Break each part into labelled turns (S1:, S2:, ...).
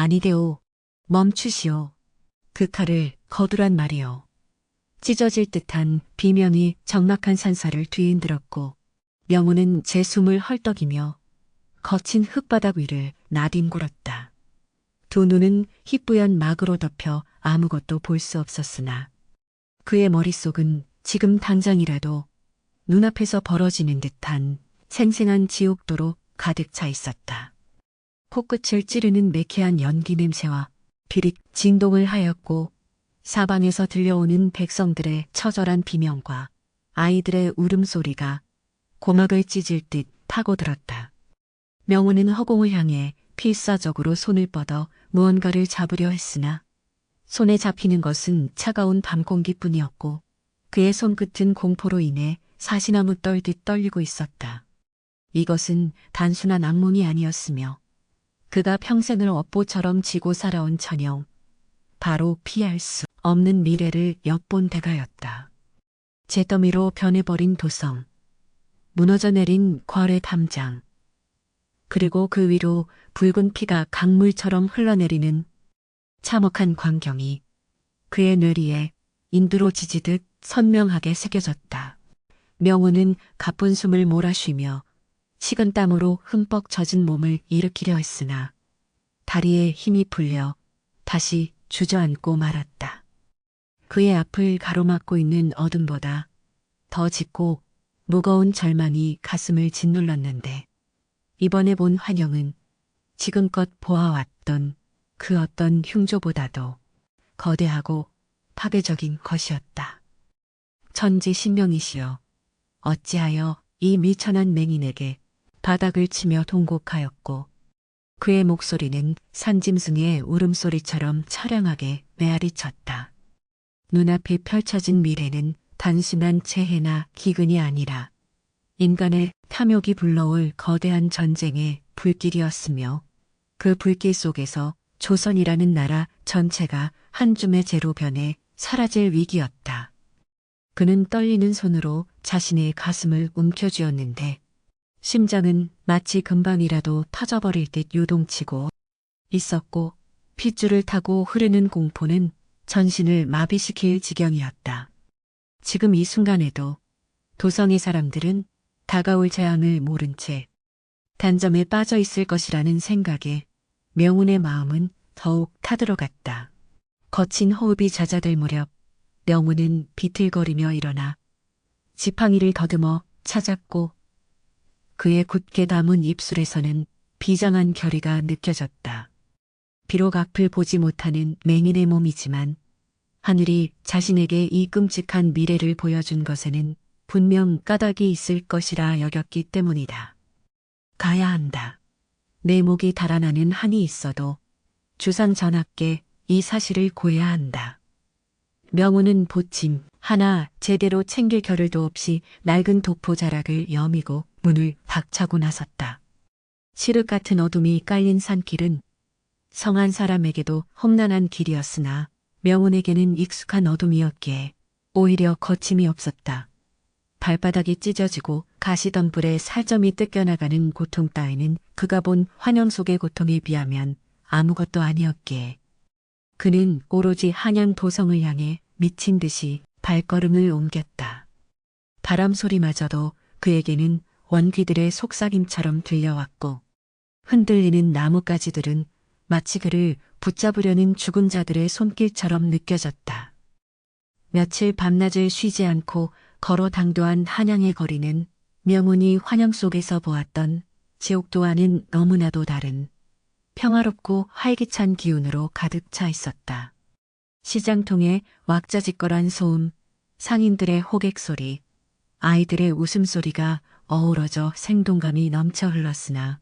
S1: 아니되오. 멈추시오. 그 칼을 거두란 말이오. 찢어질 듯한 비명이 적막한 산사를 뒤흔들었고 명호는 제 숨을 헐떡이며 거친 흙바닥 위를 나뒹굴었다. 두 눈은 희뿌연 막으로 덮여 아무것도 볼 수 없었으나 그의 머릿속은 지금 당장이라도 눈앞에서 벌어지는 듯한 생생한 지옥도로 가득 차 있었다. 코끝을 찌르는 매캐한 연기 냄새와 비릿 진동을 하였고 사방에서 들려오는 백성들의 처절한 비명과 아이들의 울음소리가 고막을 찢을 듯 파고들었다. 명호는 허공을 향해 필사적으로 손을 뻗어 무언가를 잡으려 했으나 손에 잡히는 것은 차가운 밤 공기뿐이었고 그의 손끝은 공포로 인해 사시나무 떨듯 떨리고 있었다. 이것은 단순한 악몽이 아니었으며 그가 평생을 업보처럼 지고 살아온 전형, 바로 피할 수 없는 미래를 엿본 대가였다. 잿더미로 변해버린 도성, 무너져 내린 궐의 담장, 그리고 그 위로 붉은 피가 강물처럼 흘러내리는 참혹한 광경이 그의 뇌리에 인두로 지지듯 선명하게 새겨졌다. 명호는 가쁜 숨을 몰아쉬며 식은 땀으로 흠뻑 젖은 몸을 일으키려 했으나 다리에 힘이 풀려 다시 주저앉고 말았다. 그의 앞을 가로막고 있는 어둠보다 더 짙고 무거운 절망이 가슴을 짓눌렀는데 이번에 본 환영은 지금껏 보아왔던 그 어떤 흉조보다도 거대하고 파괴적인 것이었다. 천지신명이시여, 어찌하여 이 미천한 맹인에게 바닥을 치며 통곡하였고 그의 목소리는 산짐승의 울음소리처럼 처량하게 메아리쳤다. 눈앞에 펼쳐진 미래는 단순한 재해나 기근이 아니라 인간의 탐욕이 불러올 거대한 전쟁의 불길이었으며 그 불길 속에서 조선이라는 나라 전체가 한 줌의 재로 변해 사라질 위기였다. 그는 떨리는 손으로 자신의 가슴을 움켜쥐었는데 심장은 마치 금방이라도 터져버릴 듯 요동치고 있었고 핏줄을 타고 흐르는 공포는 전신을 마비시킬 지경이었다. 지금 이 순간에도 도성의 사람들은 다가올 재앙을 모른 채 단점에 빠져 있을 것이라는 생각에 명운의 마음은 더욱 타들어갔다. 거친 호흡이 잦아들 무렵 명운은 비틀거리며 일어나 지팡이를 더듬어 찾았고 그의 굳게 담은 입술에서는 비장한 결의가 느껴졌다. 비록 앞을 보지 못하는 맹인의 몸이지만 하늘이 자신에게 이 끔찍한 미래를 보여준 것에는 분명 까닭이 있을 것이라 여겼기 때문이다. 가야 한다. 내 목이 달아나는 한이 있어도 주상 전하께 이 사실을 고해야 한다. 명호는 보침 하나 제대로 챙길 겨를도 없이 낡은 도포 자락을 여미고 문을 박차고 나섰다. 칠흑 같은 어둠이 깔린 산길은 성한 사람에게도 험난한 길이었으나 명훈에게는 익숙한 어둠이었기에 오히려 거침이 없었다. 발바닥이 찢어지고 가시덤불에 살점이 뜯겨나가는 고통 따위는 그가 본 환영 속의 고통에 비하면 아무것도 아니었기에 그는 오로지 한양 도성을 향해 미친 듯이 발걸음을 옮겼다. 바람 소리마저도 그에게는 원귀들의 속삭임처럼 들려왔고 흔들리는 나뭇가지들은 마치 그를 붙잡으려는 죽은 자들의 손길처럼 느껴졌다. 며칠 밤낮을 쉬지 않고 걸어 당도한 한양의 거리는 명운이 환영 속에서 보았던 지옥도와는 너무나도 다른 평화롭고 활기찬 기운으로 가득 차 있었다. 시장통의 왁자지껄한 소음, 상인들의 호객소리, 아이들의 웃음소리가 어우러져 생동감이 넘쳐 흘렀으나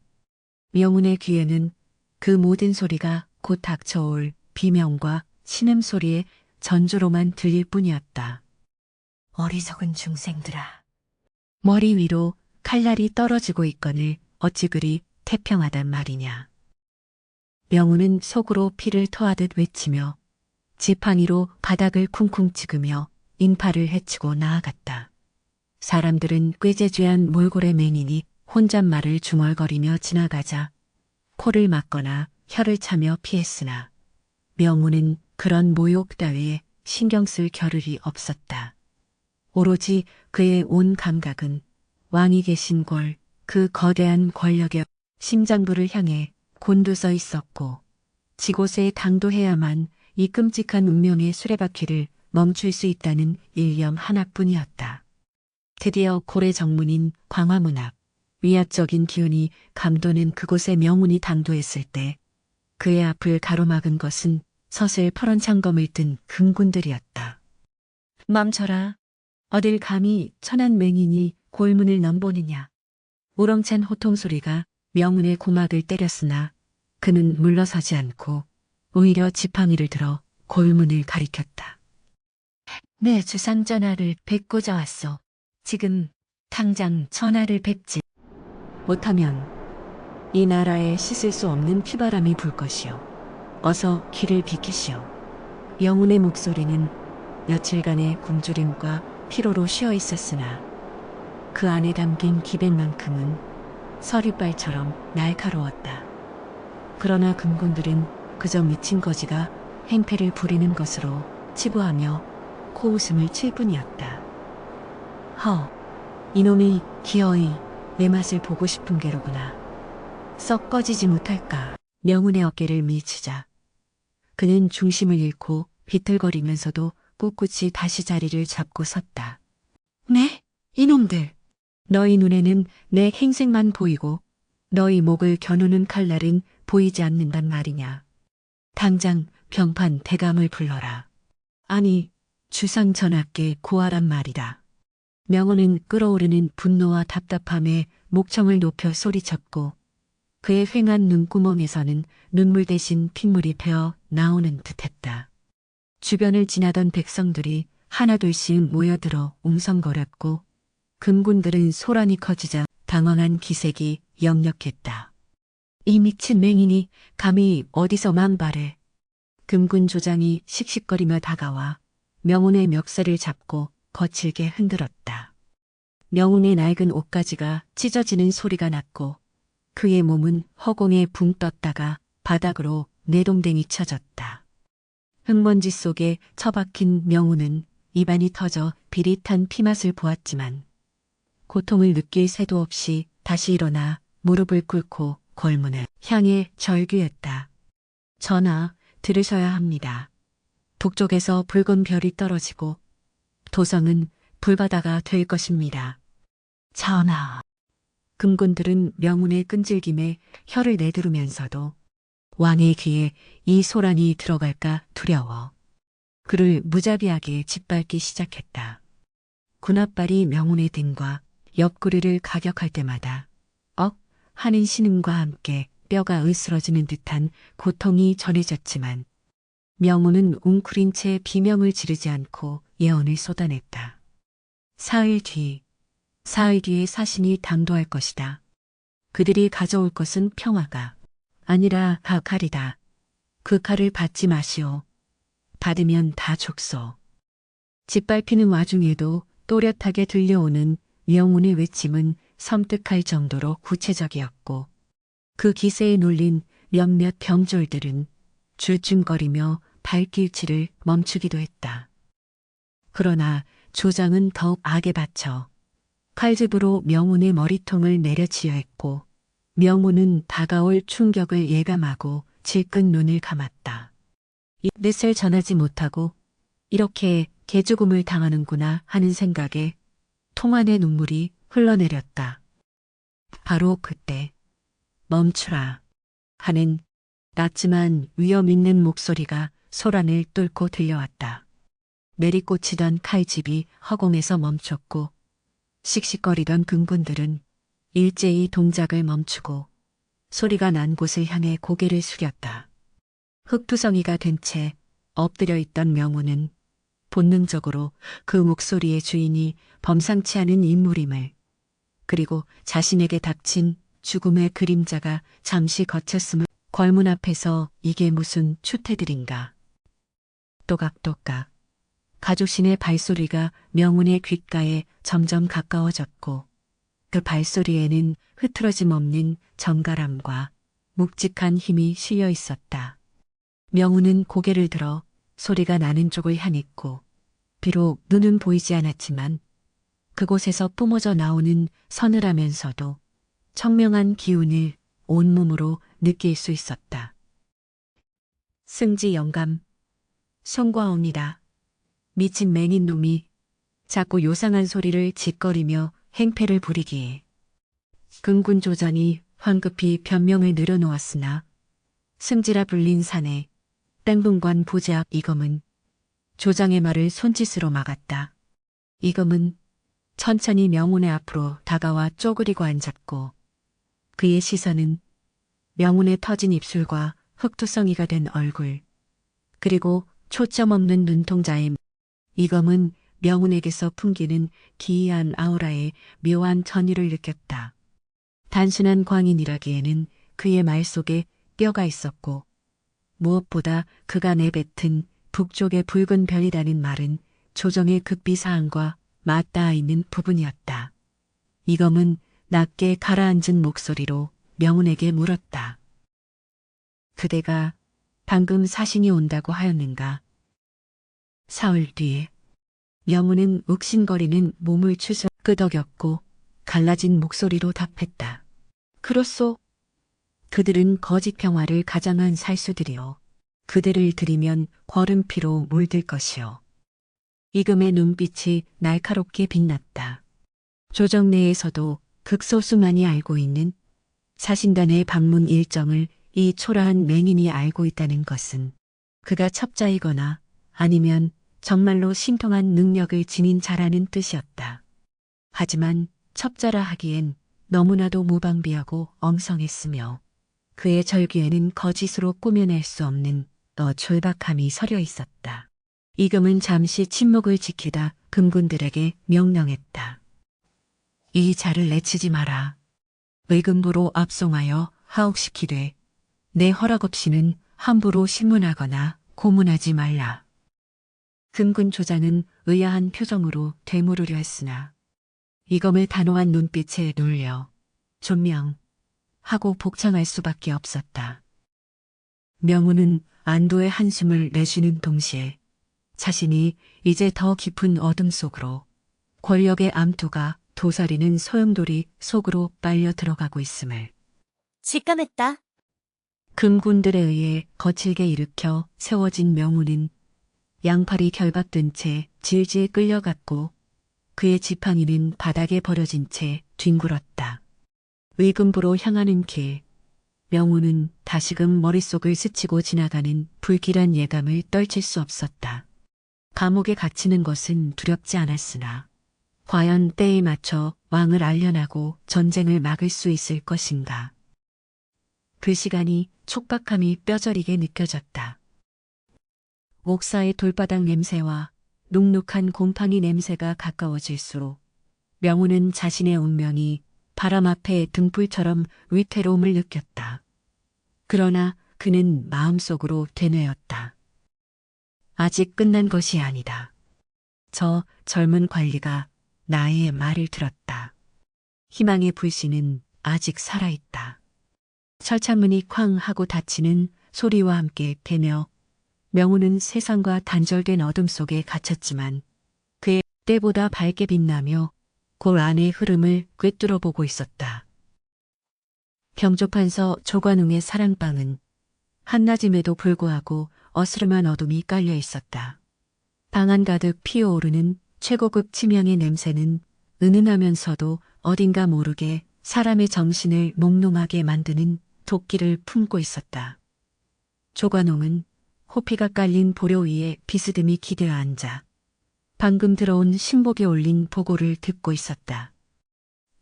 S1: 명운의 귀에는 그 모든 소리가 곧 닥쳐올 비명과 신음소리의 전조로만 들릴 뿐이었다. 어리석은 중생들아. 머리 위로 칼날이 떨어지고 있거늘 어찌 그리 태평하단 말이냐. 명운은 속으로 피를 토하듯 외치며 지팡이로 바닥을 쿵쿵 찍으며 인파를 헤치고 나아갔다. 사람들은 꾀재죄한 몰골의 맹인이 혼잣말을 중얼거리며 지나가자 코를 막거나 혀를 차며 피했으나 명우는 그런 모욕 따위에 신경 쓸 겨를이 없었다. 오로지 그의 온 감각은 왕이 계신 곳, 그 거대한 권력의 심장부를 향해 곤두서 있었고 지곳에 당도해야만 이 끔찍한 운명의 수레바퀴를 멈출 수 있다는 일념 하나뿐이었다. 드디어 고래 정문인 광화문 앞, 위압적인 기운이 감도는 그곳에 명운이 당도했을 때 그의 앞을 가로막은 것은 서슬 퍼런 창검을 든 금군들이었다. 멈춰라. 어딜 감히 천한 맹인이 골문을 넘보느냐. 우렁찬 호통 소리가 명운의 고막을 때렸으나 그는 물러서지 않고 오히려 지팡이를 들어 골문을 가리켰다. 내 주상 전하를 뵙고자 왔소. 지금 당장 전하를 뵙지 못하면 이 나라에 씻을 수 없는 피바람이 불 것이오. 어서 길을 비키시오. 영운의 목소리는 며칠간의 굶주림과 피로로 쉬어 있었으나 그 안에 담긴 기백만큼은 서리발처럼 날카로웠다. 그러나 금군들은 그저 미친 거지가 행패를 부리는 것으로 치부하며 코웃음을 칠 뿐이었다. 이놈이 기어이 내 맛을 보고 싶은 게로구나. 썩 꺼지지 못할까. 명운의 어깨를 밀치자 그는 중심을 잃고 비틀거리면서도 꿋꿋이 다시 자리를 잡고 섰다. 네? 이놈들. 너희 눈에는 내 행색만 보이고 너희 목을 겨누는 칼날은 보이지 않는단 말이냐. 당장 병판 대감을 불러라. 아니, 주상 전하께 고하란 말이다. 명호는 끓어오르는 분노와 답답함에 목청을 높여 소리쳤고 그의 휑한 눈구멍에서는 눈물 대신 핏물이 배어 나오는 듯했다. 주변을 지나던 백성들이 하나둘씩 모여들어 웅성거렸고 금군들은 소란이 커지자 당황한 기색이 역력했다. 이 미친 맹인이 감히 어디서 망발을. 금군 조장이 씩씩거리며 다가와 명운의 멱살을 잡고 거칠게 흔들었다. 명운의 낡은 옷가지가 찢어지는 소리가 났고 그의 몸은 허공에 붕 떴다가 바닥으로 내동댕이 쳐졌다. 흙먼지 속에 처박힌 명운은 입안이 터져 비릿한 피맛을 보았지만 고통을 느낄 새도 없이 다시 일어나 무릎을 꿇고 골문을 향해 절규했다. 전하, 들으셔야 합니다. 북쪽에서 붉은 별이 떨어지고 도성은 불바다가 될 것입니다. 전하. 금군들은 명운의 끈질김에 혀를 내두르면서도 왕의 귀에 이 소란이 들어갈까 두려워 그를 무자비하게 짓밟기 시작했다. 군합발이 명운의 등과 옆구리를 가격할 때마다 억 하는 신음과 함께 뼈가 으스러지는 듯한 고통이 전해졌지만 명운은 웅크린 채 비명을 지르지 않고 예언을 쏟아냈다. 사흘 뒤에 사신이 당도할 것이다. 그들이 가져올 것은 평화가 아니라 칼이다. 그 칼을 받지 마시오. 받으면 다 죽소. 짓밟히는 와중에도 또렷하게 들려오는 명운의 외침은 섬뜩할 정도로 구체적이었고 그 기세에 놀린 몇몇 병졸들은 줄중거리며 발길질을 멈추기도 했다. 그러나 조장은 더욱 악에 받쳐 칼집으로 명운의 머리통을 내려치려 했고 명운은 다가올 충격을 예감하고 질끈 눈을 감았다. 이 넷을 전하지 못하고 이렇게 개죽음을 당하는구나 하는 생각에 통안의 눈물이 흘러내렸다. 바로 그때 멈추라 하는 낮지만 위험 있는 목소리가 소란을 뚫고 들려왔다. 내리꽂히던 칼집이 허공에서 멈췄고 씩씩거리던 금군들은 일제히 동작을 멈추고 소리가 난 곳을 향해 고개를 숙였다. 흙투성이가 된 채 엎드려 있던 명운은 본능적으로 그 목소리의 주인이 범상치 않은 인물임을 그리고 자신에게 닥친 죽음의 그림자가 잠시 거쳤음을 걸문 앞에서 이게 무슨 추태들인가. 또각또각 가족신의 발소리가 명운의 귓가에 점점 가까워졌고 그 발소리에는 흐트러짐 없는 정갈함과 묵직한 힘이 실려 있었다. 명우는 고개를 들어 소리가 나는 쪽을 향했고 비록 눈은 보이지 않았지만 그곳에서 뿜어져 나오는 서늘하면서도 청명한 기운을 온몸으로 느낄 수 있었다. 승지 영감, 송과옵니다. 미친 맹인 놈이 자꾸 요상한 소리를 짓거리며 행패를 부리기에 금군 조장이 황급히 변명을 늘어놓았으나 승지라 불린 사내 땡분관 보제학 이검은 조장의 말을 손짓으로 막았다. 이검은 천천히 명운의 앞으로 다가와 쪼그리고 앉았고 그의 시선은 명운의 터진 입술과 흑투성이가 된 얼굴 그리고 초점 없는 눈동자에 이검은 명운에게서 풍기는 기이한 아우라에 묘한 전의를 느꼈다. 단순한 광인이라기에는 그의 말 속에 뼈가 있었고 무엇보다 그가 내뱉은 북쪽의 붉은 별이라는 말은 조정의 극비사항과 맞닿아 있는 부분이었다. 이검은 낮게 가라앉은 목소리로 명운에게 물었다. 그대가 방금 사신이 온다고 하였는가? 사흘 뒤에 명운은 욱신거리는 몸을 추스 끄덕였고 갈라진 목소리로 답했다. 그렇소. 그들은 거짓 평화를 가장한 살수들이요. 그대를 들이면 거름피로 물들 것이요. 이금의 눈빛이 날카롭게 빛났다. 조정 내에서도 극소수만이 알고 있는 사신단의 방문 일정을 이 초라한 맹인이 알고 있다는 것은 그가 첩자이거나 아니면 정말로 신통한 능력을 지닌 자라는 뜻이었다. 하지만 첩자라 하기엔 너무나도 무방비하고 엉성했으며 그의 절규에는 거짓으로 꾸며낼 수 없는 절박함이 서려 있었다. 이금은 잠시 침묵을 지키다 금군들에게 명령했다. 이 자를 내치지 마라. 의금부로 압송하여 하옥시키되 내 허락 없이는 함부로 신문하거나 고문하지 말라. 금군 조장은 의아한 표정으로 되물으려 했으나 이검의 단호한 눈빛에 놀려 존명 하고 복창할 수밖에 없었다. 명우는 안도의 한숨을 내쉬는 동시에 자신이 이제 더 깊은 어둠 속으로 권력의 암투가 도사리는 소용돌이 속으로 빨려 들어가고 있음을
S2: 직감했다.
S1: 금군들에 의해 거칠게 일으켜 세워진 명우는 양팔이 결박된 채 질질 끌려갔고 그의 지팡이는 바닥에 버려진 채 뒹굴었다. 의금부로 향하는 길, 명우는 다시금 머릿속을 스치고 지나가는 불길한 예감을 떨칠 수 없었다. 감옥에 갇히는 것은 두렵지 않았으나 과연 때에 맞춰 왕을 알려나고 전쟁을 막을 수 있을 것인가. 그 시간이 촉박함이 뼈저리게 느껴졌다. 옥사의 돌바닥 냄새와 눅눅한 곰팡이 냄새가 가까워질수록 명우는 자신의 운명이 바람 앞에 등불처럼 위태로움을 느꼈다. 그러나 그는 마음속으로 되뇌었다. 아직 끝난 것이 아니다. 저 젊은 관리가 나의 말을 들었다. 희망의 불씨는 아직 살아있다. 철창문이 쾅 하고 닫히는 소리와 함께 되며 명우는 세상과 단절된 어둠 속에 갇혔지만 그의 때보다 밝게 빛나며 골 안의 흐름을 꿰뚫어 보고 있었다. 병조판서 조관웅의 사랑방은 한낮임에도 불구하고 어스름한 어둠이 깔려 있었다. 방 안 가득 피어오르는 최고급 치명의 냄새는 은은하면서도 어딘가 모르게 사람의 정신을 몽롱하게 만드는 도끼를 품고 있었다. 조관웅은 호피가 깔린 보료 위에 비스듬히 기대어 앉아 방금 들어온 신복에 올린 보고를 듣고 있었다.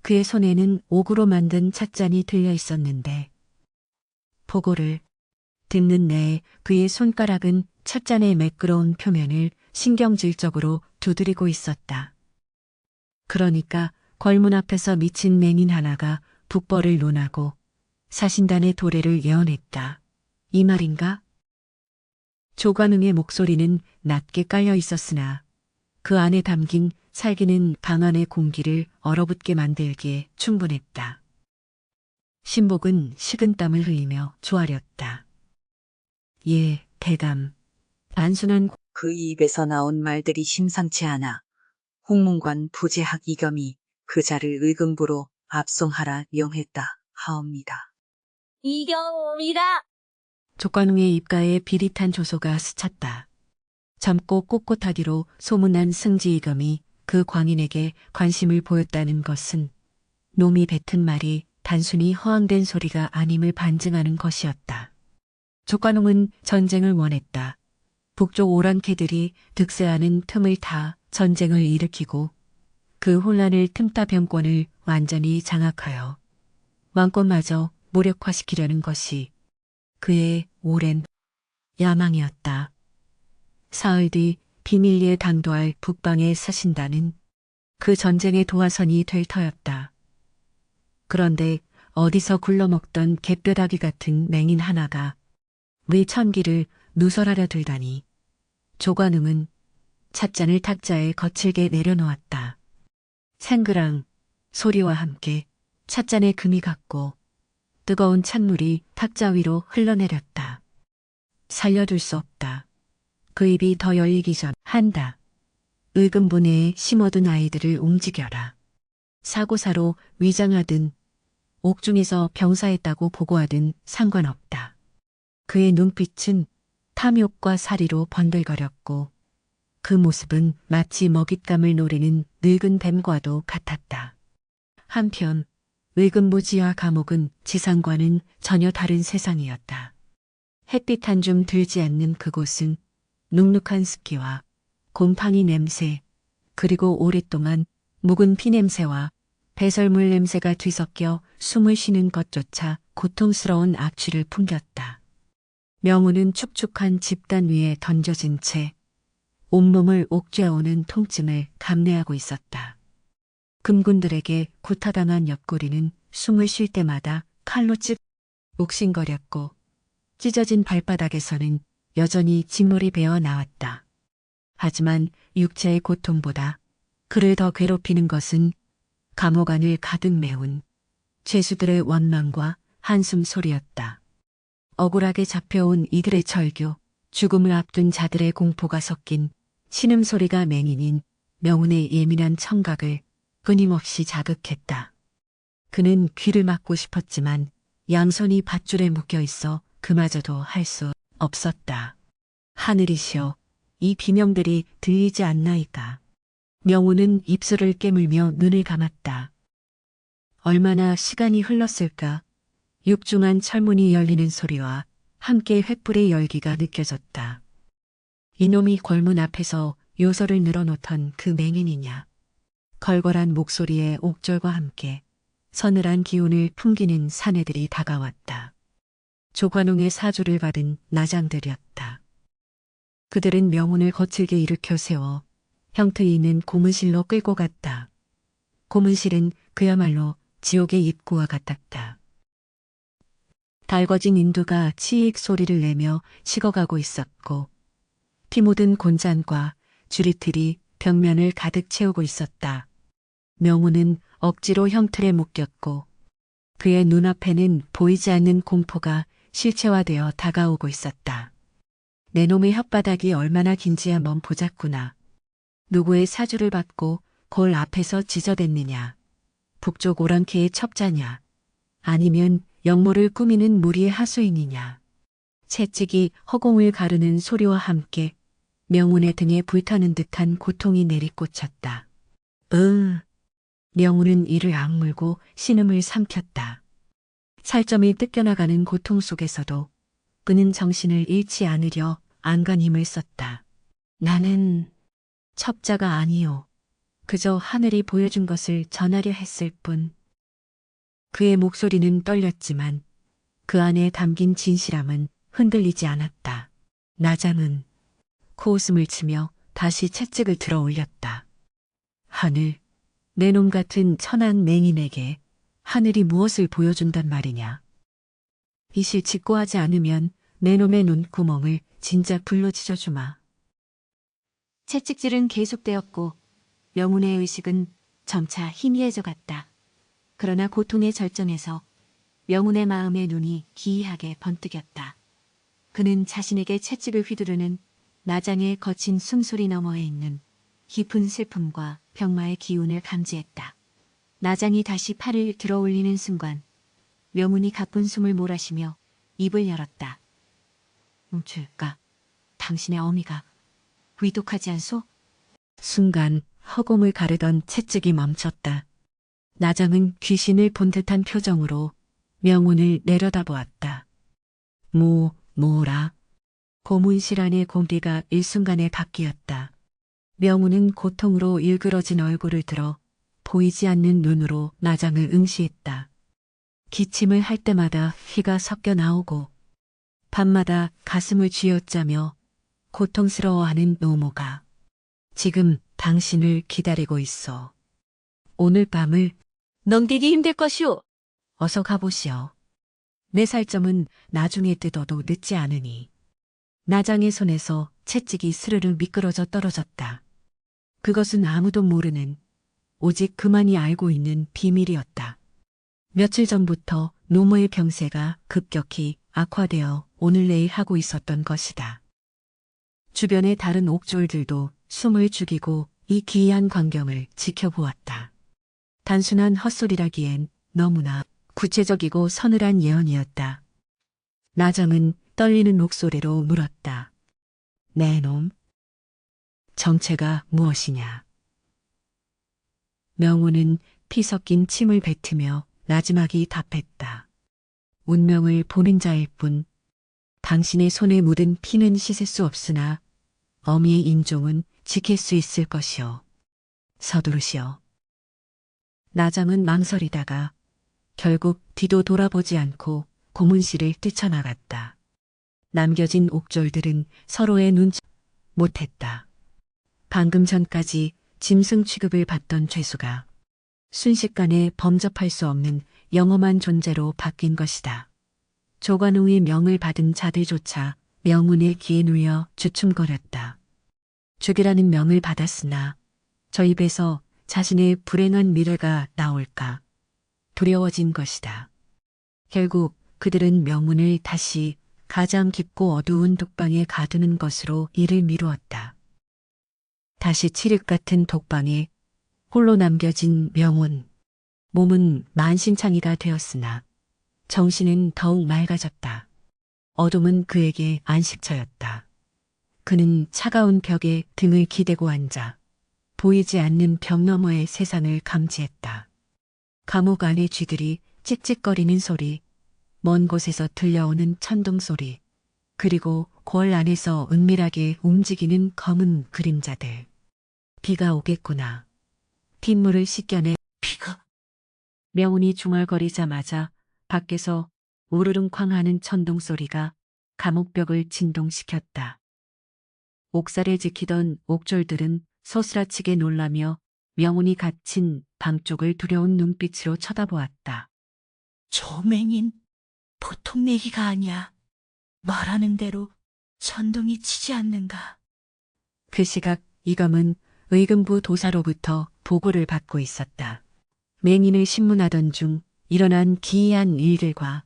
S1: 그의 손에는 옥으로 만든 찻잔이 들려 있었는데 보고를 듣는 내에 그의 손가락은 찻잔의 매끄러운 표면을 신경질적으로 두드리고 있었다. 그러니까 걸문 앞에서 미친 맹인 하나가 북벌을 논하고 사신단의 도래를 예언했다. 이 말인가? 조관웅의 목소리는 낮게 깔려 있었으나 그 안에 담긴 살기는 방 안의 공기를 얼어붙게 만들기에 충분했다. 신복은 식은땀을 흘리며 조아렸다. 예, 대감. 단순한
S2: 그 입에서 나온 말들이 심상치 않아. 홍문관 부재학 이겸이 그 자를 의금부로 압송하라 명했다 하옵니다.
S3: 이경옵니다.
S1: 조관웅의 입가에 비릿한 조소가 스쳤다. 젊고 꼿꼿하기로 소문난 승지이검이 그 광인에게 관심을 보였다는 것은 놈이 뱉은 말이 단순히 허황된 소리가 아님을 반증하는 것이었다. 조관웅은 전쟁을 원했다. 북쪽 오랑캐들이 득세하는 틈을 타 전쟁을 일으키고 그 혼란을 틈타 병권을 완전히 장악하여 왕권마저 무력화시키려는 것이 그의 오랜 야망이었다. 사흘 뒤 비밀리에 당도할 북방의 사신단은 그 전쟁의 도화선이 될 터였다. 그런데 어디서 굴러먹던 갯벼락이 같은 맹인 하나가 왜 천기를 누설하려 들다니 조관웅은 찻잔을 탁자에 거칠게 내려놓았다. 생그랑 소리와 함께 찻잔에 금이 갔고 뜨거운 찬물이 탁자 위로 흘러내렸다. 살려둘 수 없다. 그 입이 더 열리기 전 한다. 의금부 내에 심어둔 아이들을 움직여라. 사고사로 위장하든 옥중에서 병사했다고 보고하든 상관없다. 그의 눈빛은 탐욕과 사리로 번들거렸고 그 모습은 마치 먹잇감을 노리는 늙은 뱀과도 같았다. 한편 의금부 지하 감옥은 지상과는 전혀 다른 세상이었다. 햇빛 한 줌 들지 않는 그곳은 눅눅한 습기와 곰팡이 냄새, 그리고 오랫동안 묵은 피 냄새와 배설물 냄새가 뒤섞여 숨을 쉬는 것조차 고통스러운 악취를 풍겼다. 명우는 축축한 집단 위에 던져진 채 온몸을 옥죄어오는 통증을 감내하고 있었다. 금군들에게 구타당한 옆구리는 숨을 쉴 때마다 칼로 욱신거렸고 찢어진 발바닥에서는 여전히 진물이 배어 나왔다. 하지만 육체의 고통보다 그를 더 괴롭히는 것은 감옥 안을 가득 메운 죄수들의 원망과 한숨 소리였다. 억울하게 잡혀온 이들의 절규, 죽음을 앞둔 자들의 공포가 섞인 신음소리가 맹인인 명운의 예민한 청각을 끊임없이 자극했다. 그는 귀를 막고 싶었지만 양손이 밧줄에 묶여 있어 그마저도 할 수 없었다. 하늘이시여, 이 비명들이 들리지 않나이까. 명우는 입술을 깨물며 눈을 감았다. 얼마나 시간이 흘렀을까. 육중한 철문이 열리는 소리와 함께 횃불의 열기가 느껴졌다. 이놈이 골문 앞에서 요소를 늘어놓던 그 맹인이냐. 걸걸한 목소리의 옥절과 함께 서늘한 기운을 풍기는 사내들이 다가왔다. 조관웅의 사주를 받은 나장들이었다. 그들은 명운을 거칠게 일으켜 세워 형틀이 있는 고문실로 끌고 갔다. 고문실은 그야말로 지옥의 입구와 같았다. 달궈진 인두가 치익 소리를 내며 식어가고 있었고 피 묻은 곤잔과 주리틀이 벽면을 가득 채우고 있었다. 명우는 억지로 형틀에 묶였고 그의 눈앞에는 보이지 않는 공포가 실체화되어 다가오고 있었다. 내 놈의 혓바닥이 얼마나 긴지 한번 보자꾸나. 누구의 사주를 받고 골 앞에서 지저댔느냐. 북쪽 오랑캐의 첩자냐. 아니면 영모를 꾸미는 무리의 하수인이냐. 채찍이 허공을 가르는 소리와 함께 명운의 등에 불타는 듯한 고통이 내리꽂혔다. 명운은 이를 악물고 신음을 삼켰다. 살점이 뜯겨나가는 고통 속에서도 그는 정신을 잃지 않으려 안간 힘을 썼다. 나는 첩자가 아니요. 그저 하늘이 보여준 것을 전하려 했을 뿐. 그의 목소리는 떨렸지만 그 안에 담긴 진실함은 흔들리지 않았다. 나장은 코웃음을 치며 다시 채찍을 들어 올렸다. 하늘, 내 놈 같은 천한 맹인에게 하늘이 무엇을 보여준단 말이냐. 이실 직고하지 않으면 내 놈의 눈구멍을 진짜 불로 찢어주마. 채찍질은 계속되었고 명운의 의식은 점차 희미해져 갔다. 그러나 고통의 절정에서 명운의 마음에 눈이 기이하게 번뜩였다. 그는 자신에게 채찍을 휘두르는 나장의 거친 숨소리 너머에 있는 깊은 슬픔과 병마의 기운을 감지했다. 나장이 다시 팔을 들어 올리는 순간 명운이 가쁜 숨을 몰아쉬며 입을 열었다. 멈출까? 당신의 어미가 위독하지 않소? 순간 허공을 가르던 채찍이 멈췄다. 나장은 귀신을 본 듯한 표정으로 명운을 내려다보았다. 뭐라? 고문실 안의 공기가 일순간에 바뀌었다. 명운은 고통으로 일그러진 얼굴을 들어 보이지 않는 눈으로 나장을 응시했다. 기침을 할 때마다 피가 섞여 나오고 밤마다 가슴을 쥐어짜며 고통스러워하는 노모가 지금 당신을 기다리고 있어. 오늘 밤을
S3: 넘기기 힘들 것이오.
S1: 어서 가보시오. 내 살점은 나중에 뜯어도 늦지 않으니. 나장의 손에서 채찍이 스르르 미끄러져 떨어졌다. 그것은 아무도 모르는 오직 그만이 알고 있는 비밀이었다. 며칠 전부터 노모의 병세가 급격히 악화되어 오늘 내일 하고 있었던 것이다. 주변의 다른 옥졸들도 숨을 죽이고 이 기이한 광경을 지켜보았다. 단순한 헛소리라기엔 너무나 구체적이고 서늘한 예언이었다. 나장은 떨리는 목소리로 물었다. 내 놈, 정체가 무엇이냐? 명운은 피 섞인 침을 뱉으며 나지막이 답했다. 운명을 보는 자일 뿐 당신의 손에 묻은 피는 씻을 수 없으나 어미의 인종은 지킬 수 있을 것이오. 서두르시오. 나장은 망설이다가 결국 뒤도 돌아보지 않고 고문실을 뛰쳐나갔다. 남겨진 옥졸들은 서로의 눈치 못했다. 방금 전까지 짐승 취급을 받던 죄수가 순식간에 범접할 수 없는 영험한 존재로 바뀐 것이다. 조관웅의 명을 받은 자들조차 명운의 귀에 누여 주춤거렸다. 죽이라는 명을 받았으나 저 입에서 자신의 불행한 미래가 나올까 두려워진 것이다. 결국 그들은 명운을 다시 가장 깊고 어두운 독방에 가두는 것으로 이를 미루었다. 다시 칠흑 같은 독방에 홀로 남겨진 명운. 몸은 만신창이가 되었으나 정신은 더욱 맑아졌다. 어둠은 그에게 안식처였다. 그는 차가운 벽에 등을 기대고 앉아 보이지 않는 벽 너머의 세상을 감지했다. 감옥 안의 쥐들이 찍찍거리는 소리, 먼 곳에서 들려오는 천둥 소리, 그리고 골 안에서 은밀하게 움직이는 검은 그림자들. 비가 오겠구나. 빗물을 씻겨내 비가. 명운이 중얼거리자마자 밖에서 우르릉쾅 하는 천둥 소리가 감옥벽을 진동시켰다. 옥살을 지키던 옥졸들은 소스라치게 놀라며 명운이 갇힌 방 쪽을 두려운 눈빛으로 쳐다보았다.
S4: 저 맹인 보통 내기가 아니야. 말하는 대로 천둥이 치지 않는가.
S1: 그 시각 이검은 의금부 도사로부터 보고를 받고 있었다. 맹인을 신문하던 중 일어난 기이한 일들과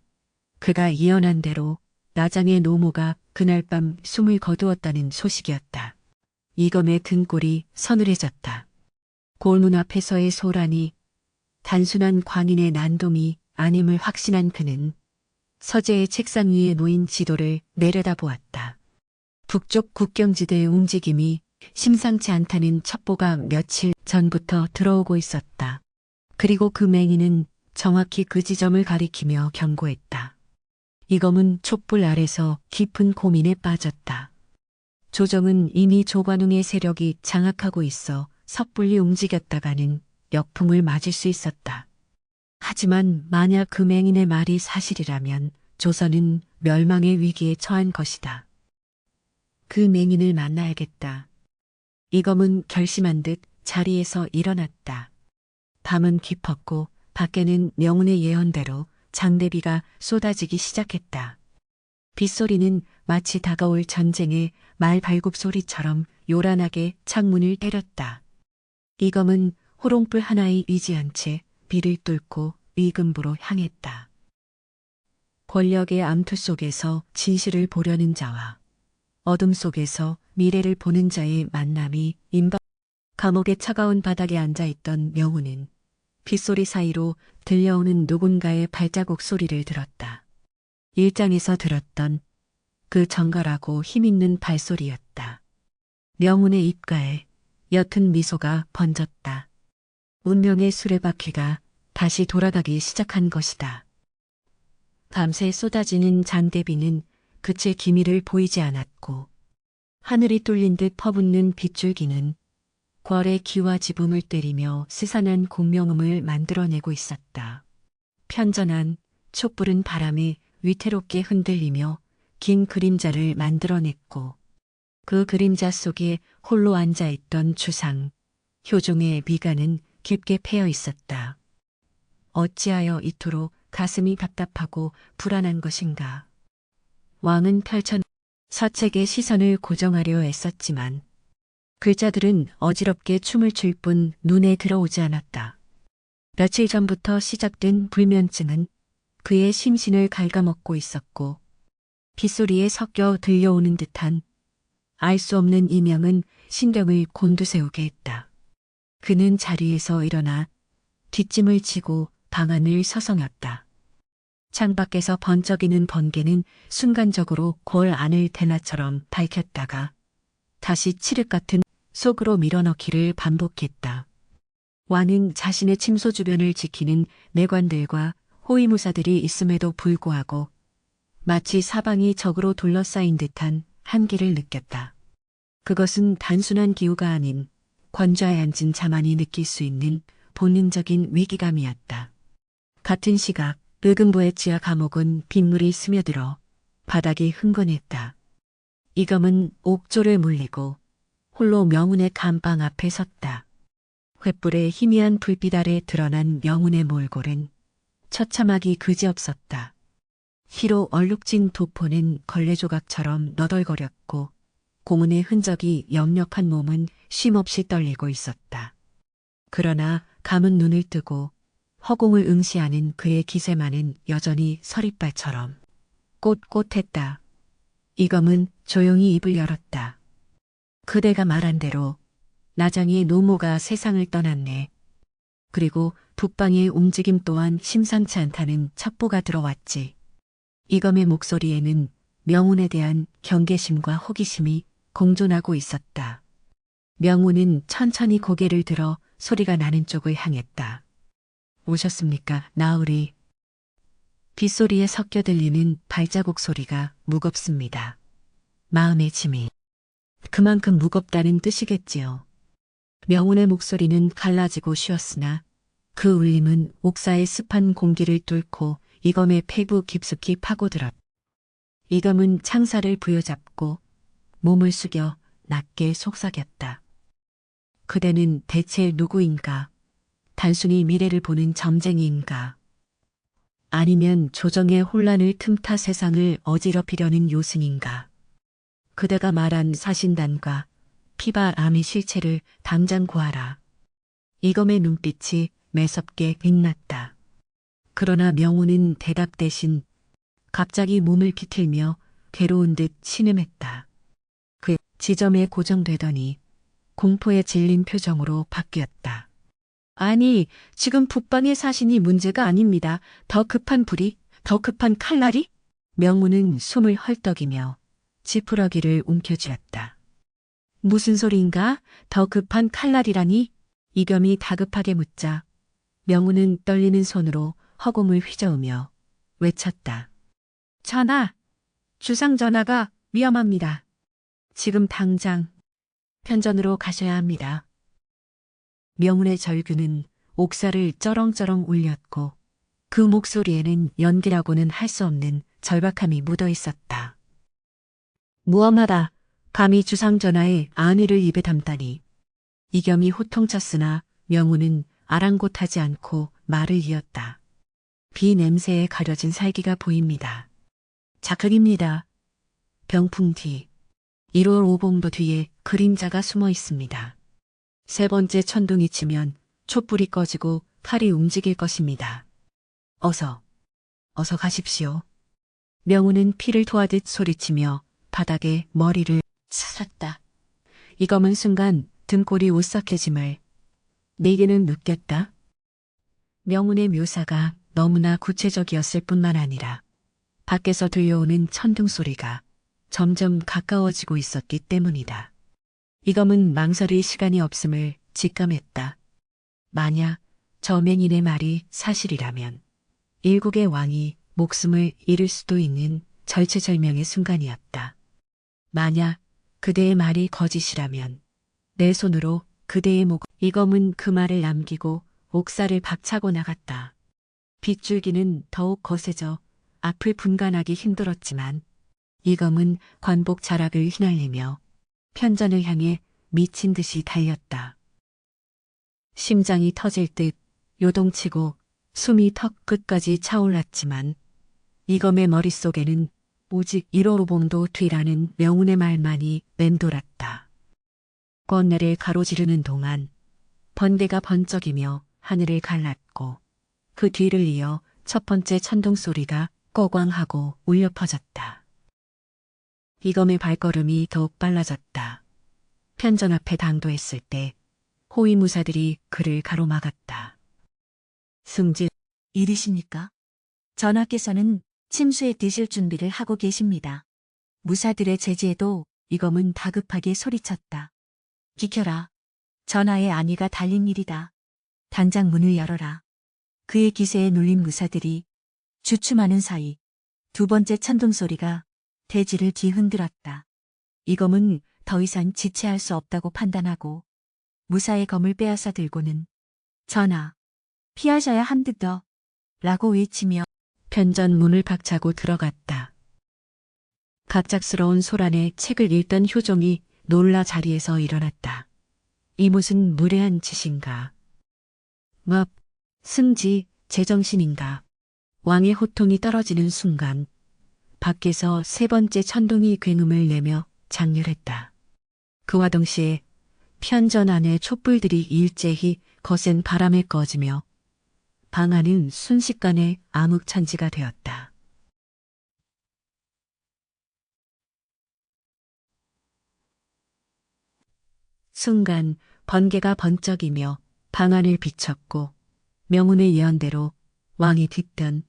S1: 그가 예언한 대로 나장의 노모가 그날 밤 숨을 거두었다는 소식이었다. 이검의 등골이 서늘해졌다. 골문 앞에서의 소란이 단순한 광인의 난동이 아님을 확신한 그는 서재의 책상 위에 놓인 지도를 내려다보았다. 북쪽 국경지대의 움직임이 심상치 않다는 첩보가 며칠 전부터 들어오고 있었다. 그리고 그 맹인은 정확히 그 지점을 가리키며 경고했다. 이검은 촛불 아래서 깊은 고민에 빠졌다. 조정은 이미 조관웅의 세력이 장악하고 있어 섣불리 움직였다가는 역풍을 맞을 수 있었다. 하지만 만약 그 맹인의 말이 사실이라면 조선은 멸망의 위기에 처한 것이다. 그 맹인을 만나야겠다. 이검은 결심한 듯 자리에서 일어났다. 밤은 깊었고 밖에는 명운의 예언대로 장대비가 쏟아지기 시작했다. 빗소리는 마치 다가올 전쟁의 말 발굽 소리처럼 요란하게 창문을 때렸다. 이검은 호롱불 하나에 의지한 채 비를 뚫고 의금부로 향했다. 권력의 암투 속에서 진실을 보려는 자와 어둠 속에서 미래를 보는 자의 만남이 감옥의 차가운 바닥에 앉아있던 명우는 빗소리 사이로 들려오는 누군가의 발자국 소리를 들었다. 일장에서 들었던 그 정갈하고 힘있는 발소리였다. 명운의 입가에 옅은 미소가 번졌다. 운명의 수레바퀴가 다시 돌아가기 시작한 것이다. 밤새 쏟아지는 장대비는 그칠 기미를 보이지 않았고 하늘이 뚫린 듯 퍼붓는 빗줄기는 궐의 기와 지붕을 때리며 스산한 공명음을 만들어내고 있었다. 편전한 촛불은 바람에 위태롭게 흔들리며 긴 그림자를 만들어냈고 그 그림자 속에 홀로 앉아있던 주상, 효종의 미간은 깊게 패여 있었다. 어찌하여 이토록 가슴이 답답하고 불안한 것인가. 왕은 서책의 시선을 고정하려 애썼지만 글자들은 어지럽게 춤을 출 뿐 눈에 들어오지 않았다. 며칠 전부터 시작된 불면증은 그의 심신을 갉아먹고 있었고 빗소리에 섞여 들려오는 듯한 알 수 없는 이명은 신경을 곤두세우게 했다. 그는 자리에서 일어나 뒷짐을 지고 방 안을 서성였다. 창밖에서 번쩍이는 번개는 순간적으로 궐 안을 대낮처럼 밝혔다가 다시 칠흑 같은 속으로 밀어넣기를 반복했다. 왕은 자신의 침소 주변을 지키는 내관들과 호위무사들이 있음에도 불구하고 마치 사방이 적으로 둘러싸인 듯한 한기를 느꼈다. 그것은 단순한 기우가 아닌 관좌에 앉은 자만이 느낄 수 있는 본능적인 위기감이었다. 같은 시각 르금부의 지하 감옥은 빗물이 스며들어 바닥이 흥건했다. 이검은 옥조를 물리고 홀로 명운의 감방 앞에 섰다. 횃불의 희미한 불빛 아래 드러난 명운의 몰골은 처참하기 그지없었다. 피로 얼룩진 도포는 걸레조각처럼 너덜거렸고 고문의 흔적이 역력한 몸은 쉼없이 떨리고 있었다. 그러나 감은 눈을 뜨고 허공을 응시하는 그의 기세만은 여전히 서리발처럼 꼿꼿했다. 이검은 조용히 입을 열었다. 그대가 말한 대로 나장이의 노모가 세상을 떠났네. 그리고 북방의 움직임 또한 심상치 않다는 첩보가 들어왔지. 이검의 목소리에는 명운에 대한 경계심과 호기심이 공존하고 있었다. 명운은 천천히 고개를 들어 소리가 나는 쪽을 향했다. 오셨습니까, 나으리? 빗소리에 섞여 들리는 발자국 소리가 무겁습니다. 마음의 짐이 그만큼 무겁다는 뜻이겠지요. 명운의 목소리는 갈라지고 쉬었으나 그 울림은 옥사의 습한 공기를 뚫고 이검의 폐부 깊숙이 파고들었다. 이검은 창살을 부여잡고 몸을 숙여 낮게 속삭였다. 그대는 대체 누구인가? 단순히 미래를 보는 점쟁이인가? 아니면 조정의 혼란을 틈타 세상을 어지럽히려는 요승인가? 그대가 말한 사신단과 피바 암의 실체를 당장 구하라. 이검의 눈빛이 매섭게 빛났다. 그러나 명우는 대답 대신 갑자기 몸을 비틀며 괴로운 듯 신음했다. 그 지점에 고정되더니 공포에 질린 표정으로 바뀌었다. 아니, 지금 북방의 사신이 문제가 아닙니다. 더 급한 불이, 더 급한 칼날이? 명우는 숨을 헐떡이며 지푸러기를 움켜쥐었다. 무슨 소리인가? 더 급한 칼날이라니? 이겸이 다급하게 묻자 명우는 떨리는 손으로 허공을 휘저으며 외쳤다. 전하, 주상 전하가 위험합니다. 지금 당장 편전으로 가셔야 합니다. 명운의 절규는 옥사를 쩌렁쩌렁 울렸고 그 목소리에는 연기라고는 할 수 없는 절박함이 묻어 있었다. 무엄하다. 감히 주상 전하의 안위를 입에 담다니. 이겸이 호통쳤으나 명운은 아랑곳하지 않고 말을 이었다. 비 냄새에 가려진 살기가 보입니다. 자극입니다. 병풍 뒤 1월 5봉도 뒤에 그림자가 숨어 있습니다. 세 번째 천둥이 치면 촛불이 꺼지고 칼이 움직일 것입니다. 어서 가십시오. 명우는 피를 토하듯 소리치며 바닥에 머리를 찼다. 이검은 순간 등골이 오싹해짐을 내게는 느꼈다. 명운의 묘사가 너무나 구체적이었을 뿐만 아니라 밖에서 들려오는 천둥 소리가 점점 가까워지고 있었기 때문이다. 이검은 망설일 시간이 없음을 직감했다. 만약 저 맹인의 말이 사실이라면 일국의 왕이 목숨을 잃을 수도 있는 절체절명의 순간이었다. 만약 그대의 말이 거짓이라면 내 손으로 그대의 목. 이검은 그 말을 남기고 옥사를 박차고 나갔다. 빗줄기는 더욱 거세져 앞을 분간하기 힘들었지만 이검은 관복 자락을 휘날리며 편전을 향해 미친 듯이 달렸다. 심장이 터질 듯 요동치고 숨이 턱 끝까지 차올랐지만 이검의 머릿속에는 오직 1호로봉도 뒤라는 명운의 말만이 맴돌았다. 권내를 가로지르는 동안 번개가 번쩍이며 하늘을 갈랐고 그 뒤를 이어 첫 번째 천둥 소리가 꺼광하고 울려 퍼졌다. 이검의 발걸음이 더욱 빨라졌다. 편전 앞에 당도했을 때 호위무사들이 그를 가로막았다. 승진,
S4: 일이십니까? 전하께서는 침수에 드실 준비를 하고 계십니다. 무사들의 제지에도 이검은 다급하게 소리쳤다. 비켜라. 전하의 안위가 달린 일이다. 단장 문을 열어라. 그의 기세에 눌린 무사들이 주춤하는 사이 두 번째 천둥 소리가 대지를 뒤흔들었다. 이검은 더 이상 지체할 수 없다고 판단하고 무사의 검을 빼앗아 들고는 전하, 피하셔야 합니다. 라고 외치며
S1: 편전 문을 박차고 들어갔다. 갑작스러운 소란에 책을 읽던 효종이 놀라 자리에서 일어났다. 이 무슨 무례한 짓인가. 승지, 제정신인가. 왕의 호통이 떨어지는 순간 밖에서 세 번째 천둥이 굉음을 내며 장렬했다. 그와 동시에 편전 안의 촛불들이 일제히 거센 바람에 꺼지며 방 안은 순식간에 암흑천지가 되었다. 순간 번개가 번쩍이며 방 안을 비췄고 명운의 예언대로 왕의 뒤편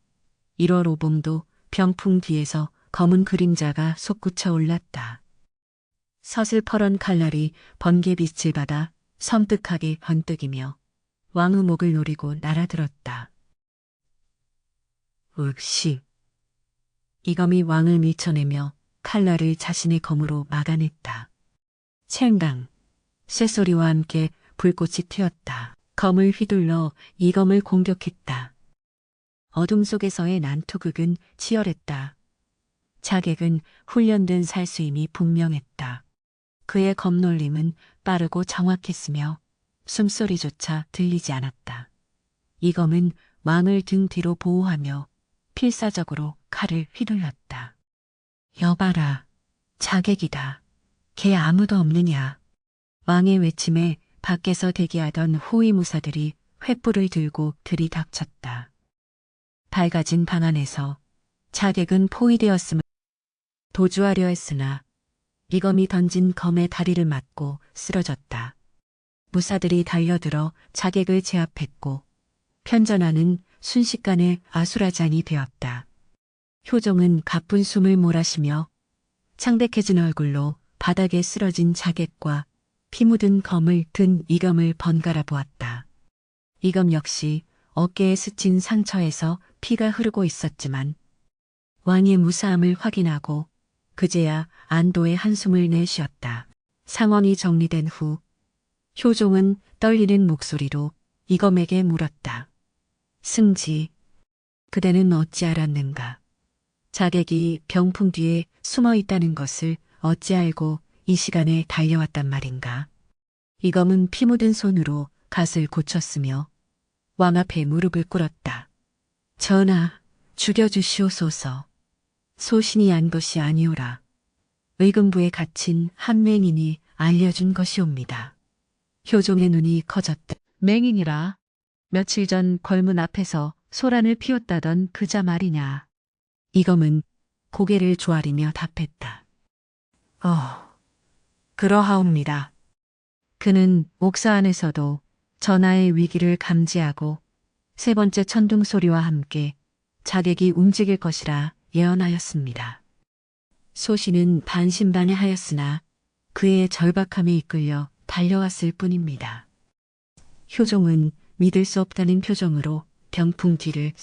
S1: 1월 오봉도 병풍 뒤에서 검은 그림자가 솟구쳐 올랐다. 서슬퍼런 칼날이 번개빛을 받아 섬뜩하게 번뜩이며 왕의 목을 노리고 날아들었다. 윽시. 이검이 왕을 밀쳐내며 칼날을 자신의 검으로 막아냈다. 챙강. 쇠소리와 함께 불꽃이 튀었다. 검을 휘둘러 이검을 공격했다. 어둠 속에서의 난투극은 치열했다. 자객은 훈련된 살수임이 분명했다. 그의 검놀림은 빠르고 정확했으며 숨소리조차 들리지 않았다. 이검은 왕을 등 뒤로 보호하며 필사적으로 칼을 휘둘렀다. 여봐라, 자객이다. 걔 아무도 없느냐. 왕의 외침에 밖에서 대기하던 호위무사들이 횃불을 들고 들이닥쳤다. 밝아진 방 안에서 자객은 포위되었음을 도주하려 했으나 이검이 던진 검의 다리를 맞고 쓰러졌다. 무사들이 달려들어 자객을 제압했고 편전하는 순식간에 아수라장이 되었다. 효종은 가쁜 숨을 몰아쉬며 창백해진 얼굴로 바닥에 쓰러진 자객과 피 묻은 검을 든 이검을 번갈아 보았다. 이검 역시 어깨에 스친 상처에서 피가 흐르고 있었지만 왕의 무사함을 확인하고 그제야 안도의 한숨을 내쉬었다. 상황이 정리된 후 효종은 떨리는 목소리로 이검에게 물었다. 승지, 그대는 어찌 알았는가? 자객이 병풍 뒤에 숨어 있다는 것을 어찌 알고 이 시간에 달려왔단 말인가? 이검은 피 묻은 손으로 갓을 고쳤으며 왕 앞에 무릎을 꿇었다. 전하, 죽여주시옵소서. 소신이 한 것이 아니오라. 의금부에 갇힌 한 맹인이 알려준 것이옵니다. 효종의 눈이 커졌다. 맹인이라. 며칠 전 걸문 앞에서 소란을 피웠다던 그자 말이냐. 이검은 고개를 조아리며 답했다. 그러하옵니다. 그는 옥사 안에서도 전하의 위기를 감지하고 세 번째 천둥 소리와 함께 자객이 움직일 것이라 예언하였습니다. 소신은 반신반의하였으나 그의 절박함에 이끌려 달려왔을 뿐입니다. 효종은 믿을 수 없다는 표정으로 병풍 뒤를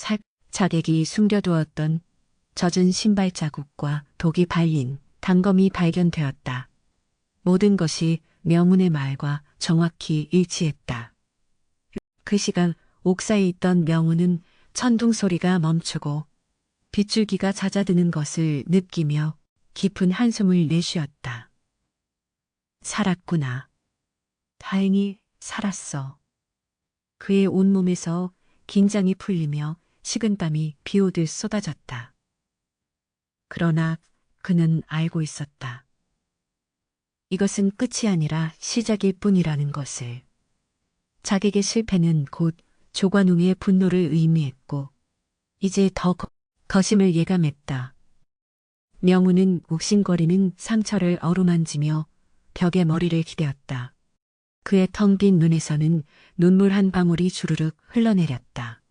S1: 자객이 숨겨두었던 젖은 신발 자국과 독이 발린 단검이 발견되었다. 모든 것이 명운의 말과 정확히 일치했다. 그 시간 옥사에 있던 명운은 천둥 소리가 멈추고 빗줄기가 잦아드는 것을 느끼며 깊은 한숨을 내쉬었다. 살았구나. 다행히 살았어. 그의 온몸에서 긴장이 풀리며 식은땀이 비오듯 쏟아졌다. 그러나 그는 알고 있었다. 이것은 끝이 아니라 시작일 뿐이라는 것을. 자객의 실패는 곧 조관웅의 분노를 의미했고 이제 더 거심을 예감했다. 명운은 욱신거리는 상처를 어루만지며 벽에 머리를 기대었다. 그의 텅 빈 눈에서는 눈물 한 방울이 주르륵 흘러내렸다.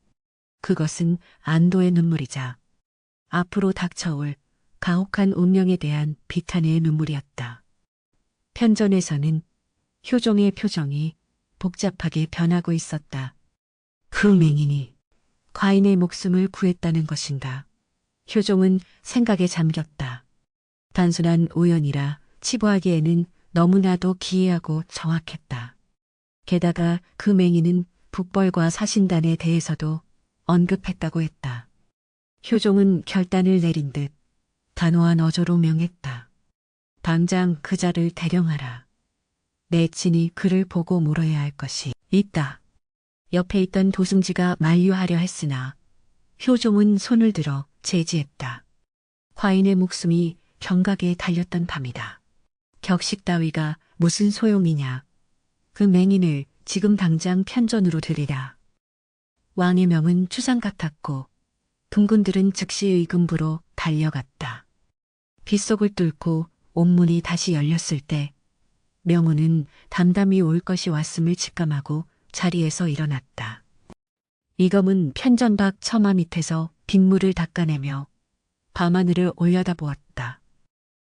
S1: 그것은 안도의 눈물이자 앞으로 닥쳐올 가혹한 운명에 대한 비탄의 눈물이었다. 편전에서는 효종의 표정이 복잡하게 변하고 있었다. 그 맹인이 과인의 목숨을 구했다는 것인가. 효종은 생각에 잠겼다. 단순한 우연이라 치부하기에는 너무나도 기이하고 정확했다. 게다가 그 맹인은 북벌과 사신단에 대해서도 언급했다고 했다. 효종은 결단을 내린 듯 단호한 어조로 명했다. 당장 그 자를 대령하라. 내 친히 그를 보고 물어야 할 것이 있다. 옆에 있던 도승지가 만류하려 했으나 효종은 손을 들어 제지했다. 과인의 목숨이 경각에 달렸던 밤이다. 격식 따위가 무슨 소용이냐. 그 맹인을 지금 당장 편전으로 들이라. 왕의 명은 추상 같았고 군군들은 즉시 의금부로 달려갔다. 빗속을 뚫고 옥문이 다시 열렸을 때 명운은 담담히 올 것이 왔음을 직감하고 자리에서 일어났다. 이검은 편전 밖 처마 밑에서 빗물을 닦아내며 밤하늘을 올려다보았다.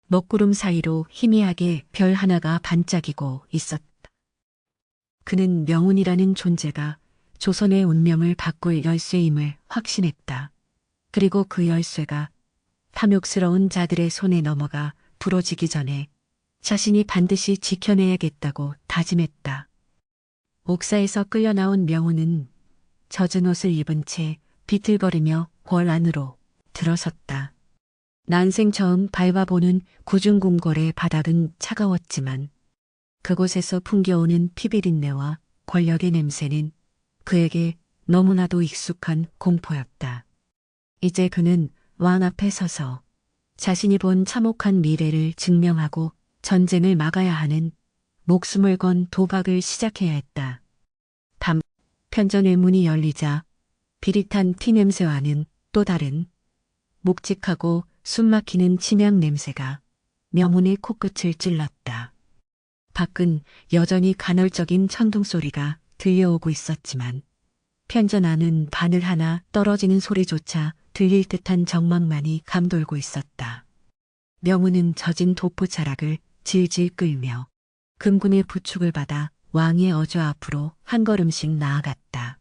S1: 먹구름 사이로 희미하게 별 하나가 반짝이고 있었다. 그는 명운이라는 존재가 조선의 운명을 바꿀 열쇠임을 확신했다. 그리고 그 열쇠가 탐욕스러운 자들의 손에 넘어가 부러지기 전에 자신이 반드시 지켜내야겠다고 다짐했다. 옥사에서 끌려 나온 명운은 젖은 옷을 입은 채 비틀거리며 궐 안으로 들어섰다. 난생 처음 밟아보는 구중궁궐의 바닥은 차가웠지만 그곳에서 풍겨오는 피비린내와 권력의 냄새는 그에게 너무나도 익숙한 공포였다. 이제 그는 왕 앞에 서서 자신이 본 참혹한 미래를 증명하고 전쟁을 막아야 하는 목숨을 건 도박을 시작해야 했다. 편전의 문이 열리자 비릿한 피 냄새와는 또 다른 묵직하고 숨막히는 치명 냄새가 명운의 코끝을 찔렀다. 밖은 여전히 간헐적인 천둥 소리가 들려오고 있었지만 편전 안은 바늘 하나 떨어지는 소리조차 들릴 듯한 정막만이 감돌고 있었다. 명운은 젖은 도포자락을 질질 끌며 금군의 부축을 받아 왕의 어조 앞으로 한 걸음씩 나아갔다.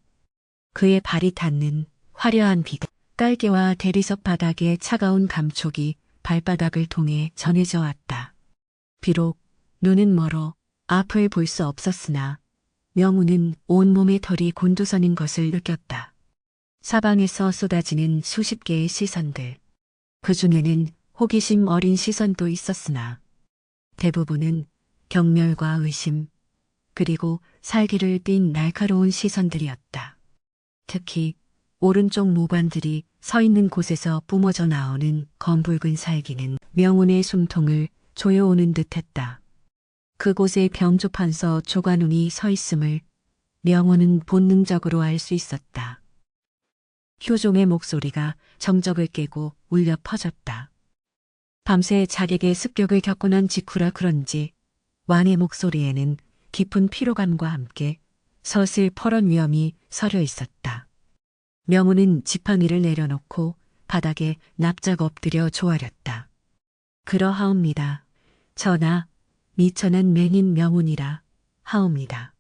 S1: 그의 발이 닿는 화려한 비가 깔개와 대리석 바닥의 차가운 감촉이 발바닥을 통해 전해져 왔다. 비록 눈은 멀어 앞을 볼 수 없었으나 명운은 온몸의 털이 곤두서는 것을 느꼈다. 사방에서 쏟아지는 수십 개의 시선들. 그 중에는 호기심 어린 시선도 있었으나 대부분은 경멸과 의심, 그리고 살기를 띤 날카로운 시선들이었다. 특히 오른쪽 무관들이 서 있는 곳에서 뿜어져 나오는 검붉은 살기는 명운의 숨통을 조여오는 듯했다. 그곳에 병조판서 조관웅이 서 있음을 명운은 본능적으로 알 수 있었다. 효종의 목소리가 정적을 깨고 울려 퍼졌다. 밤새 자객의 습격을 겪고 난 직후라 그런지 왕의 목소리에는 깊은 피로감과 함께 서슬 퍼런 위엄이 서려 있었다. 명훈은 지팡이를 내려놓고 바닥에 납작 엎드려 조아렸다. 그러하옵니다. 전하, 미천한 맹인 명훈이라 하옵니다.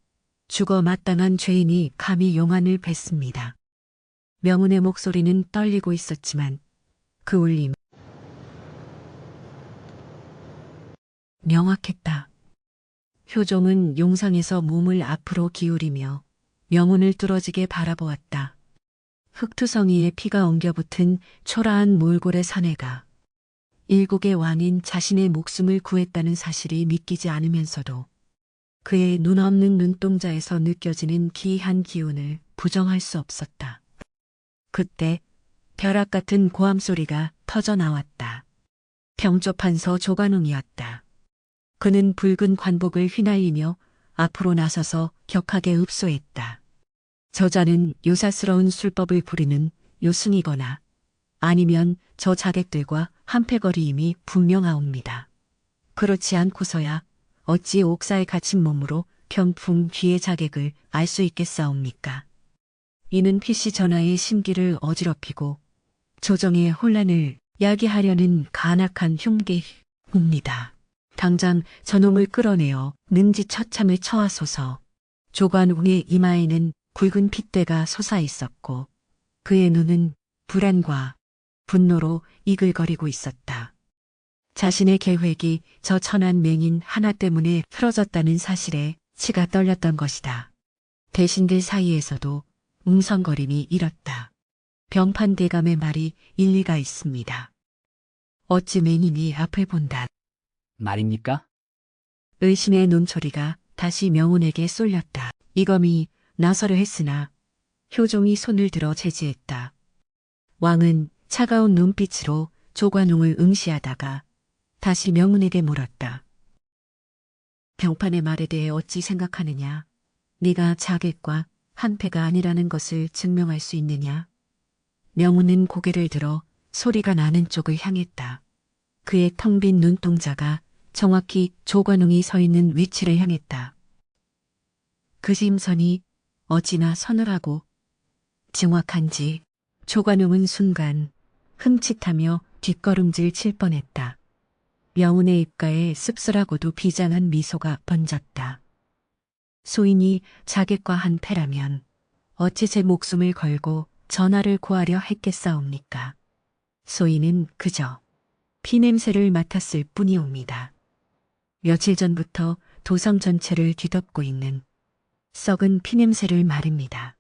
S1: 죽어 마땅한 죄인이 감히 용안을 뱉습니다. 명훈의 목소리는 떨리고 있었지만 그 울림 명확했다. 효종은 용상에서 몸을 앞으로 기울이며 명훈을 뚫어지게 바라보았다. 흑투성이에 피가 엉겨붙은 초라한 몰골의 사내가 일국의 왕인 자신의 목숨을 구했다는 사실이 믿기지 않으면서도 그의 눈없는 눈동자에서 느껴지는 기이한 기운을 부정할 수 없었다. 그때 벼락 같은 고함 소리가 터져 나왔다. 병조판서 조관웅이었다. 그는 붉은 관복을 휘날리며 앞으로 나서서 격하게 읍소했다. 저자는 요사스러운 술법을 부리는 요승이거나 아니면 저 자객들과 한패거리임이 분명하옵니다. 그렇지 않고서야 어찌 옥사에 갇힌 몸으로 병풍 뒤의 자객을 알 수 있겠사옵니까? 이는 피씨 전하의 심기를 어지럽히고 조정의 혼란을 야기하려는 간악한 흉계입니다. 당장 저놈을 끌어내어 능지처참을 처하소서. 조관웅의 이마에는 굵은 핏대가 솟아 있었고 그의 눈은 불안과 분노로 이글거리고 있었다. 자신의 계획이 저 천한 맹인 하나 때문에 틀어졌다는 사실에 치가 떨렸던 것이다. 대신들 사이에서도 웅성거림이 일었다. 병판대감의 말이 일리가 있습니다. 어찌 맹인이 앞을 본다.
S5: 말입니까?
S1: 의심의 눈초리가 다시 명훈에게 쏠렸다. 이검이 나서려 했으나 효종이 손을 들어 제지했다. 왕은 차가운 눈빛으로 조관웅을 응시하다가 다시 명훈에게 물었다. 병판의 말에 대해 어찌 생각하느냐? 네가 자객과 한패가 아니라는 것을 증명할 수 있느냐? 명훈은 고개를 들어 소리가 나는 쪽을 향했다. 그의 텅 빈 눈동자가 정확히 조관웅이 서 있는 위치를 향했다. 그 심선이 어찌나 서늘하고 정확한지 조관웅은 순간 흠칫하며 뒷걸음질 칠 뻔했다. 명훈의 입가에 씁쓸하고도 비장한 미소가 번졌다. 소인이 자객과 한패라면 어찌 제 목숨을 걸고 전하를 구하려 했겠사옵니까? 소인은 그저 피냄새를 맡았을 뿐이옵니다. 며칠 전부터 도성 전체를 뒤덮고 있는 썩은 피냄새를 말입니다.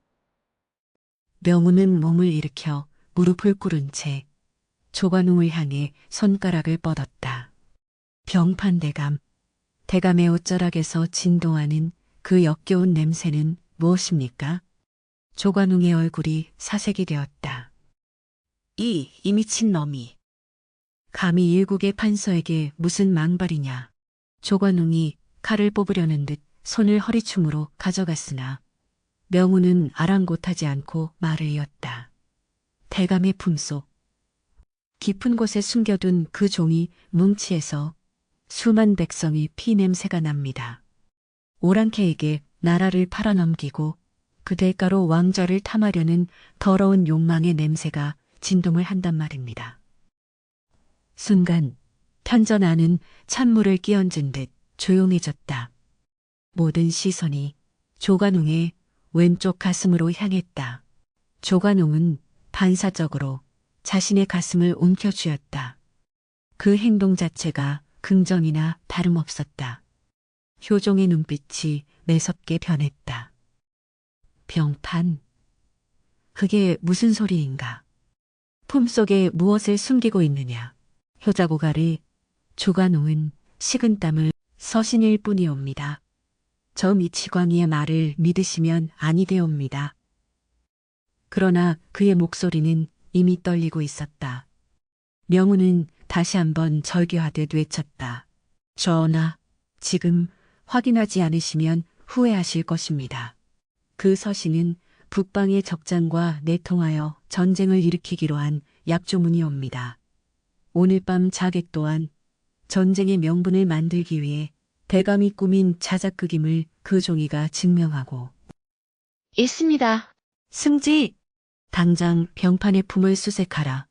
S1: 명훈은 몸을 일으켜 무릎을 꿇은 채 조관웅을 향해 손가락을 뻗었다. 병판대감, 대감의 옷자락에서 진동하는 그 역겨운 냄새는 무엇입니까? 조관웅의 얼굴이 사색이 되었다. 이 미친 놈이 감히 일국의 판서에게 무슨 망발이냐. 조관웅이 칼을 뽑으려는 듯 손을 허리춤으로 가져갔으나 명훈은 아랑곳하지 않고 말을 이었다. 대감의 품속 깊은 곳에 숨겨둔 그 종이 뭉치에서 수만 백성이 피냄새가 납니다. 오랑캐에게 나라를 팔아넘기고 그 대가로 왕좌를 탐하려는 더러운 욕망의 냄새가 진동을 한단 말입니다. 순간 편전 안은 찬물을 끼얹은 듯 조용해졌다. 모든 시선이 조관웅의 왼쪽 가슴으로 향했다. 조관웅은 반사적으로 자신의 가슴을 움켜쥐었다. 그 행동 자체가 긍정이나 다름없었다. 효종의 눈빛이 매섭게 변했다. 병판, 그게 무슨 소리인가? 품속에 무엇을 숨기고 있느냐? 효자고가를 조관웅은 식은땀을 서신일 뿐이옵니다. 저 미치광이의 말을 믿으시면 아니 되옵니다. 그러나 그의 목소리는 이미 떨리고 있었다. 명훈은 다시 한번 절규하듯 외쳤다. 전하, 지금 확인하지 않으시면 후회하실 것입니다. 그 서신은 북방의 적장과 내통하여 전쟁을 일으키기로 한 약조문이옵니다. 오늘 밤 자객 또한 전쟁의 명분을 만들기 위해 대감이 꾸민 자작극임을 그 종이가 증명하고
S3: 있습니다.
S1: 승지! 당장 병판의 품을 수색하라.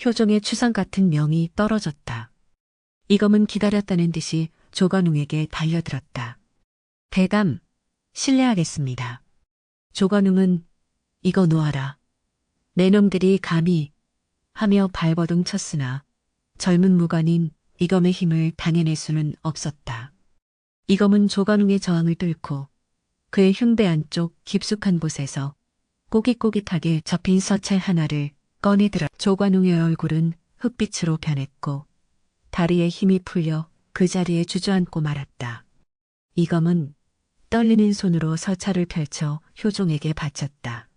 S1: 효종의 추상 같은 명이 떨어졌다. 이검은 기다렸다는 듯이 조관웅에게 달려들었다. 대감, 실례하겠습니다. 조관웅은 이거 놓아라. 내 놈들이 감히 하며 발버둥 쳤으나 젊은 무관인 이검의 힘을 당해낼 수는 없었다. 이검은 조관웅의 저항을 뚫고 그의 흉배 안쪽 깊숙한 곳에서 꼬깃꼬깃하게 접힌 서찰 하나를 꺼내들어 조관웅의 얼굴은 흑빛으로 변했고 다리에 힘이 풀려 그 자리에 주저앉고 말았다. 이검은 떨리는 손으로 서찰을 펼쳐 효종에게 바쳤다.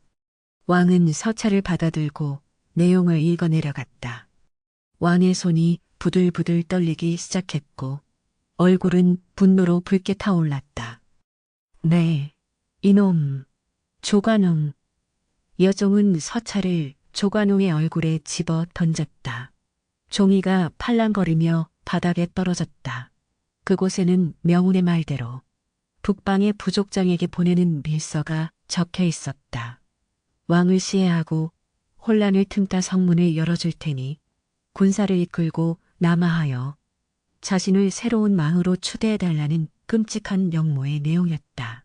S1: 왕은 서찰을 받아들고 내용을 읽어내려갔다. 왕의 손이 부들부들 떨리기 시작했고 얼굴은 분노로 붉게 타올랐다. 네, 이놈, 조관웅. 여종은 서찰을 조관웅의 얼굴에 집어 던졌다. 종이가 팔랑거리며 바닥에 떨어졌다. 그곳에는 명운의 말대로 북방의 부족장에게 보내는 밀서가 적혀 있었다. 왕을 시해하고 혼란을 틈타 성문을 열어줄 테니 군사를 이끌고 남하하여 자신을 새로운 왕으로 추대해달라는 끔찍한 명모의 내용이었다.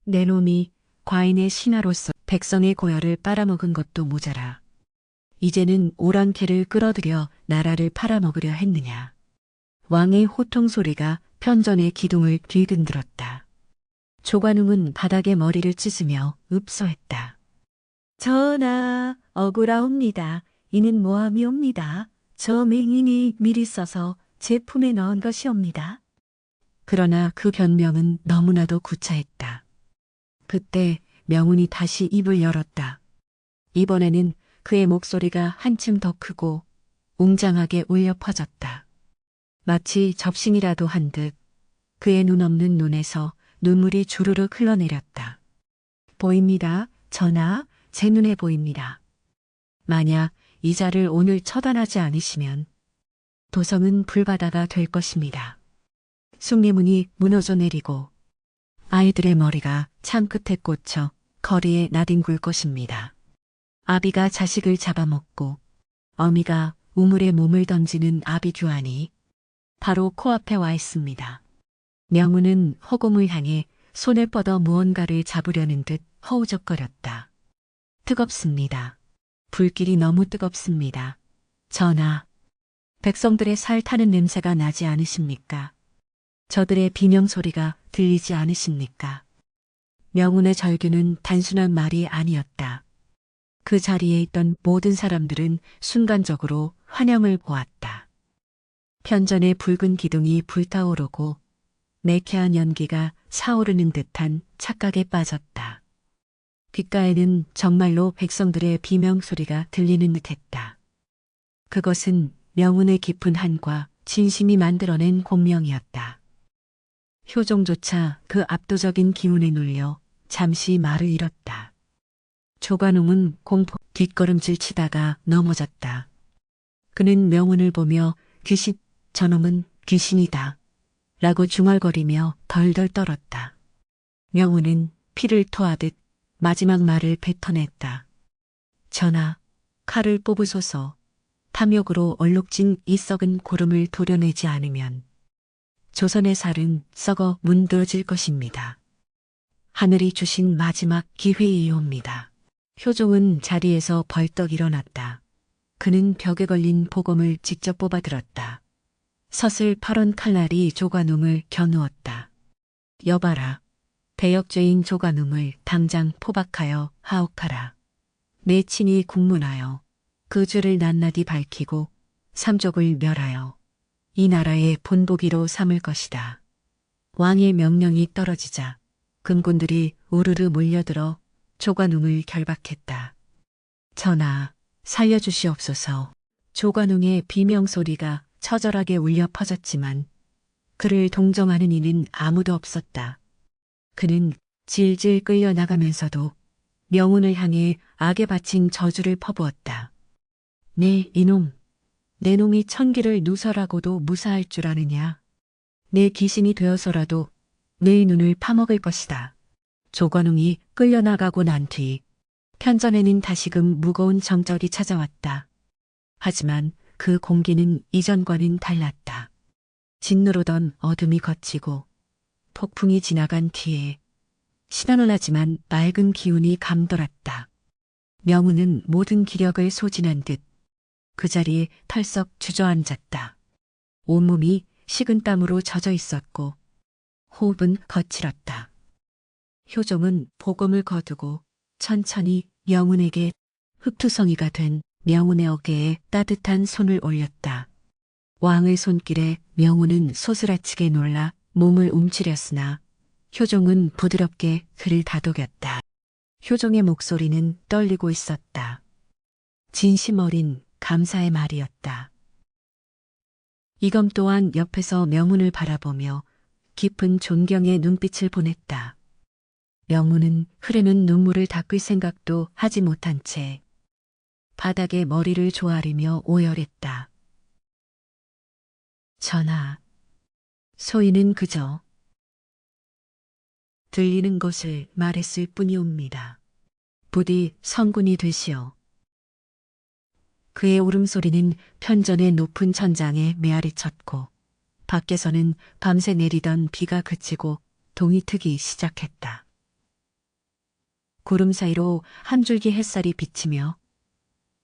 S1: 내 놈이 과인의 신하로서 백성의 고열을 빨아먹은 것도 모자라. 이제는 오랑캐를 끌어들여 나라를 팔아먹으려 했느냐. 왕의 호통 소리가 편전의 기둥을 뒤흔들었다. 조관웅은 바닥에 머리를 찢으며 읍소했다. 전하, 억울하옵니다. 이는 모함이옵니다. 저 맹인이 미리 써서 제 품에 넣은 것이옵니다. 그러나 그 변명은 너무나도 구차했다. 그때 명운이 다시 입을 열었다. 이번에는 그의 목소리가 한층 더 크고 웅장하게 울려 퍼졌다. 마치 접신이라도 한 듯 그의 눈 없는 눈에서 눈물이 주르륵 흘러내렸다. 보입니다. 전하, 제 눈에 보입니다. 만약 이 자를 오늘 처단하지 않으시면 도성은 불바다가 될 것입니다. 숭례문이 무너져 내리고 아이들의 머리가 창 끝에 꽂혀 거리에 나뒹굴 것입니다. 아비가 자식을 잡아먹고 어미가 우물에 몸을 던지는 아비 규환이 바로 코앞에 와 있습니다. 명운은 허공을 향해 손을 뻗어 무언가를 잡으려는 듯 허우적거렸다. 뜨겁습니다. 불길이 너무 뜨겁습니다. 전하, 백성들의 살 타는 냄새가 나지 않으십니까? 저들의 비명소리가 들리지 않으십니까? 명운의 절규는 단순한 말이 아니었다. 그 자리에 있던 모든 사람들은 순간적으로 환영을 보았다. 편전의 붉은 기둥이 불타오르고 매캐한 연기가 사오르는 듯한 착각에 빠졌다. 귓가에는 정말로 백성들의 비명소리가 들리는 듯했다. 그것은 명운의 깊은 한과 진심이 만들어낸 공명이었다. 효종조차 그 압도적인 기운에 눌려 잠시 말을 잃었다. 조관웅은 공포 뒷걸음질 치다가 넘어졌다. 그는 명운을 보며 저놈은 귀신이다. 라고 중얼거리며 덜덜 떨었다. 명운은 피를 토하듯 마지막 말을 뱉어냈다. 전하, 칼을 뽑으소서. 탐욕으로 얼룩진 이 썩은 고름을 도려내지 않으면 조선의 살은 썩어 문드러질 것입니다. 하늘이 주신 마지막 기회이옵니다. 효종은 자리에서 벌떡 일어났다. 그는 벽에 걸린 보검을 직접 뽑아들었다. 서슬 파란 칼날이 조관웅을 겨누었다. 여봐라. 대역죄인 조관웅을 당장 포박하여 하옥하라. 내 친히 국문하여 그 죄를 낱낱이 밝히고 삼족을 멸하여 이 나라의 본보기로 삼을 것이다. 왕의 명령이 떨어지자 금군들이 우르르 몰려들어 조관웅을 결박했다. 전하, 살려주시옵소서. 조관웅의 비명소리가 처절하게 울려 퍼졌지만 그를 동정하는 이는 아무도 없었다. 그는 질질 끌려나가면서도 명운을 향해 악에 바친 저주를 퍼부었다. 네, 이놈, 내 놈이 천기를 누설하고도 무사할 줄 아느냐. 내 귀신이 되어서라도 내 눈을 파먹을 것이다. 조건웅이 끌려나가고 난 뒤 편전에는 다시금 무거운 정적이 찾아왔다. 하지만 그 공기는 이전과는 달랐다. 짓누르던 어둠이 걷히고 폭풍이 지나간 뒤에 시원하지만 맑은 기운이 감돌았다. 명우는 모든 기력을 소진한 듯 그 자리에 털썩 주저앉았다. 온몸이 식은땀으로 젖어 있었고 호흡은 거칠었다. 효종은 복음을 거두고 천천히 명운에게 흑투성이가 된 명운의 어깨에 따뜻한 손을 올렸다. 왕의 손길에 명운은 소스라치게 놀라 몸을 움츠렸으나 효종은 부드럽게 그를 다독였다. 효종의 목소리는 떨리고 있었다. 진심 어린 감사의 말이었다. 이검 또한 옆에서 명운을 바라보며 깊은 존경의 눈빛을 보냈다. 명운은 흐르는 눈물을 닦을 생각도 하지 못한 채 바닥에 머리를 조아리며 오열했다. 전하, 소인은 그저 들리는 것을 말했을 뿐이옵니다. 부디 성군이 되시오. 그의 울음소리는 편전의 높은 천장에 메아리 쳤고 밖에서는 밤새 내리던 비가 그치고 동이 트기 시작했다. 구름 사이로 한 줄기 햇살이 비치며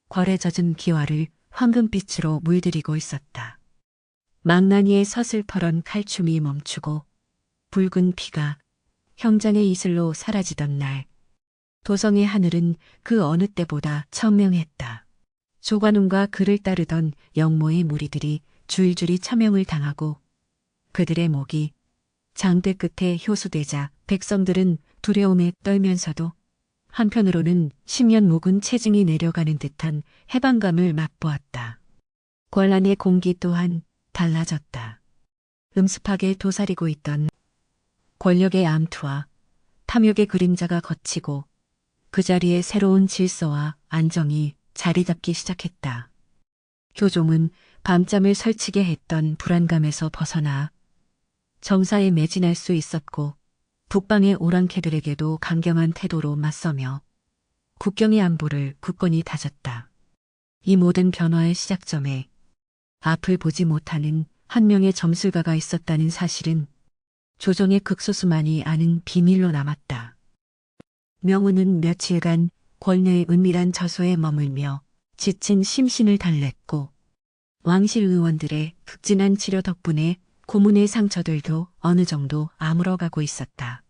S1: 궐에 젖은 기와를 황금빛으로 물들이고 있었다. 망나니의 서슬퍼런 칼춤이 멈추고 붉은 피가 형장의 이슬로 사라지던 날 도성의 하늘은 그 어느 때보다 청명했다. 조관웅과 그를 따르던 영모의 무리들이 줄줄이 처명을 당하고 그들의 목이 장대 끝에 효수되자 백성들은 두려움에 떨면서도 한편으로는 10년 묵은 체증이 내려가는 듯한 해방감을 맛보았다. 궐 안의 공기 또한 달라졌다. 음습하게 도사리고 있던 권력의 암투와 탐욕의 그림자가 걷히고 그 자리에 새로운 질서와 안정이 자리 잡기 시작했다. 효종은 밤잠을 설치게 했던 불안감에서 벗어나 정사에 매진할 수 있었고 북방의 오랑캐들에게도 강경한 태도로 맞서며 국경의 안보를 굳건히 다졌다. 이 모든 변화의 시작점에 앞을 보지 못하는 한 명의 점술가가 있었다는 사실은 조정의 극소수만이 아는 비밀로 남았다. 명운은 며칠간 궐내의 은밀한 저소에 머물며 지친 심신을 달랬고 왕실 의원들의 극진한 치료 덕분에 고문의 상처들도 어느 정도 아물어가고 있었다.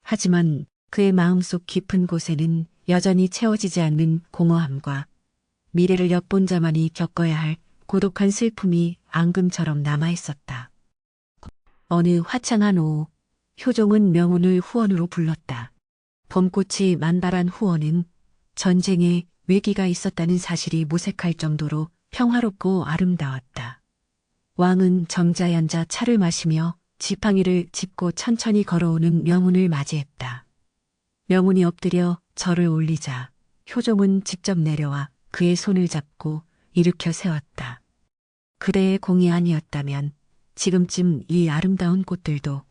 S1: 하지만 그의 마음속 깊은 곳에는 여전히 채워지지 않는 공허함과 미래를 엿본 자만이 겪어야 할 고독한 슬픔이 앙금처럼 남아있었다. 어느 화창한 오후, 효종은 명운을 후원으로 불렀다. 봄꽃이 만발한 후원은 전쟁에 위기가 있었다는 사실이 모색할 정도로 평화롭고 아름다웠다. 왕은 정자에 앉아 차를 마시며 지팡이를 짚고 천천히 걸어오는 명운을 맞이했다. 명운이 엎드려 절을 올리자 효종은 직접 내려와 그의 손을 잡고 일으켜 세웠다. 그대의 공이 아니었다면 지금쯤 이 아름다운 꽃들도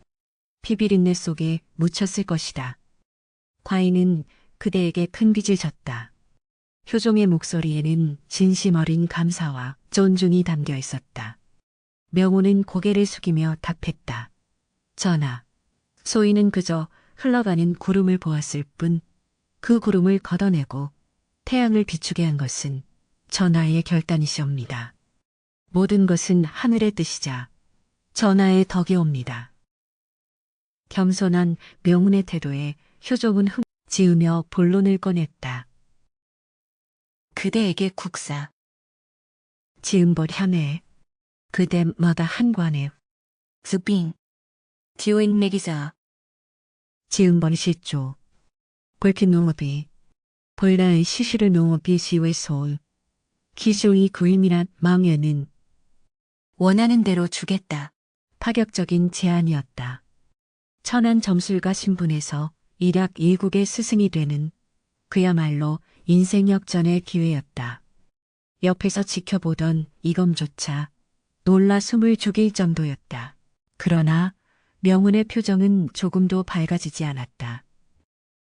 S1: 피비린내 속에 묻혔을 것이다. 과인은 그대에게 큰 빚을 졌다. 효종의 목소리에는 진심 어린 감사와 존중이 담겨 있었다. 명운은 고개를 숙이며 답했다. 전하, 소인은 그저 흘러가는 구름을 보았을 뿐 그 구름을 걷어내고 태양을 비추게 한 것은 전하의 결단이시옵니다. 모든 것은 하늘의 뜻이자 전하의 덕이옵니다. 겸손한 명운의 태도에 효종은 흠 지으며 본론을 꺼냈다. 그대에게 국사. 지은벌 향해 그대마다 한관에 스빙 지오인 매기자 지은벌 시조 골킨 농업이 볼라의 시시를 농업이 시외 소울 기쇼이 구임이란 망연은 원하는 대로 주겠다. 파격적인 제안이었다. 천한 점술가 신분에서 일약 일국의 스승이 되는 그야말로 인생 역전의 기회였다. 옆에서 지켜보던 이검조차 놀라 숨을 죽일 정도였다. 그러나 명운의 표정은 조금도 밝아지지 않았다.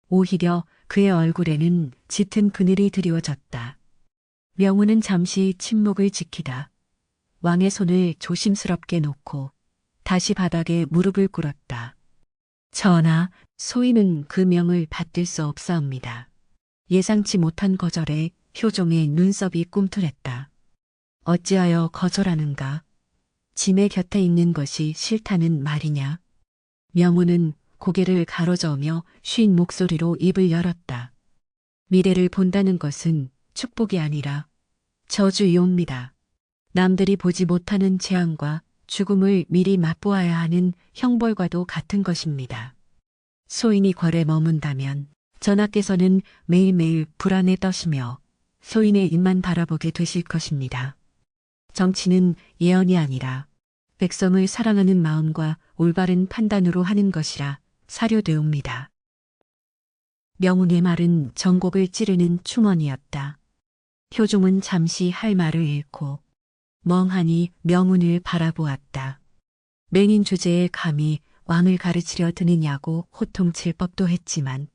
S1: 오히려 그의 얼굴에는 짙은 그늘이 드리워졌다. 명운은 잠시 침묵을 지키다 왕의 손을 조심스럽게 놓고 다시 바닥에 무릎을 꿇었다. 전하, 소인은 그 명을 받들 수 없사옵니다. 예상치 못한 거절에 효종의 눈썹이 꿈틀했다. 어찌하여 거절하는가? 짐의 곁에 있는 것이 싫다는 말이냐? 명운은 고개를 가로저으며 쉰 목소리로 입을 열었다. 미래를 본다는 것은 축복이 아니라 저주이옵니다. 남들이 보지 못하는 재앙과 죽음을 미리 맛보아야 하는 형벌과도 같은 것입니다. 소인이 궐에 머문다면 전하께서는 매일매일 불안에 떠시며 소인의 입만 바라보게 되실 것입니다. 정치는 예언이 아니라 백성을 사랑하는 마음과 올바른 판단으로 하는 것이라 사료되옵니다. 명운의 말은 전곡을 찌르는 충언이었다. 효종은 잠시 할 말을 잃고 멍하니 명운을 바라보았다. 맹인 주제에 감히 왕을 가르치려 드느냐고 호통칠 법도 했지만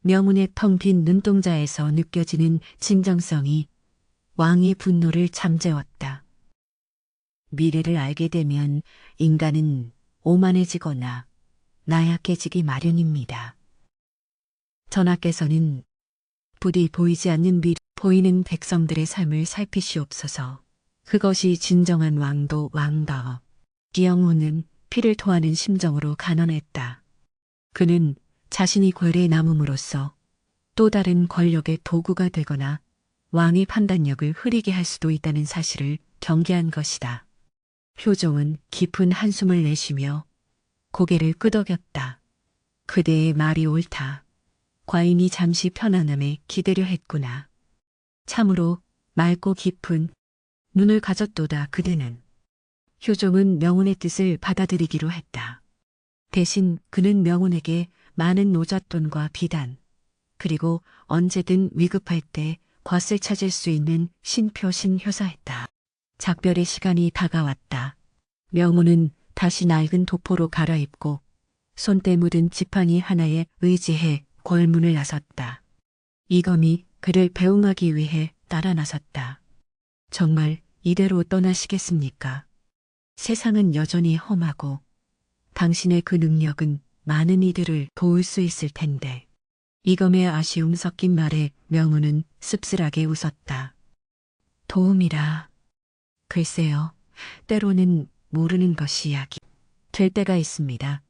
S1: 명운의 텅 빈 눈동자에서 느껴지는 진정성이 왕의 분노를 잠재웠다. 미래를 알게 되면 인간은 오만해지거나 나약해지기 마련입니다. 전하께서는 부디 보이지 않는 보이는 백성들의 삶을 살피시옵소서. 그것이 진정한 왕도 왕다워. 기영호는 피를 토하는 심정으로 간언했다. 그는 자신이 궐에 남음으로써 또 다른 권력의 도구가 되거나 왕의 판단력을 흐리게 할 수도 있다는 사실을 경계한 것이다. 효종은 깊은 한숨을 내쉬며 고개를 끄덕였다. 그대의 말이 옳다. 과인이 잠시 편안함에 기대려 했구나. 참으로 맑고 깊은 눈을 가졌도다 그대는. 효종은 명운의 뜻을 받아들이기로 했다. 대신 그는 명운에게 많은 노잣돈과 비단, 그리고 언제든 위급할 때 겉을 찾을 수 있는 신표신 효사했다. 작별의 시간이 다가왔다. 명운은 다시 낡은 도포로 갈아입고 손때 묻은 지팡이 하나에 의지해 궐문을 나섰다. 이검이 그를 배웅하기 위해 따라 나섰다. 정말 이대로 떠나시겠습니까? 세상은 여전히 험하고 당신의 그 능력은 많은 이들을 도울 수 있을 텐데. 이검의 아쉬움 섞인 말에 명운은 씁쓸하게 웃었다. 도움이라. 글쎄요, 때로는 모르는 것이 약이 될 때가 있습니다.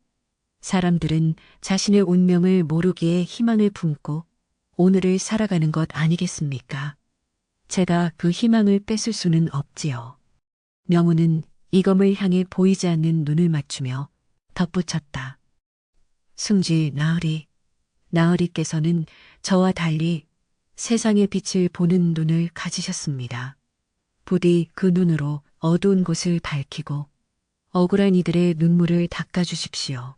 S1: 사람들은 자신의 운명을 모르기에 희망을 품고 오늘을 살아가는 것 아니겠습니까? 제가 그 희망을 뺏을 수는 없지요. 명운은 이검을 향해 보이지 않는 눈을 맞추며 덧붙였다. 승지 나으리께서는 저와 달리 세상의 빛을 보는 눈을 가지셨습니다. 부디 그 눈으로 어두운 곳을 밝히고 억울한 이들의 눈물을 닦아주십시오.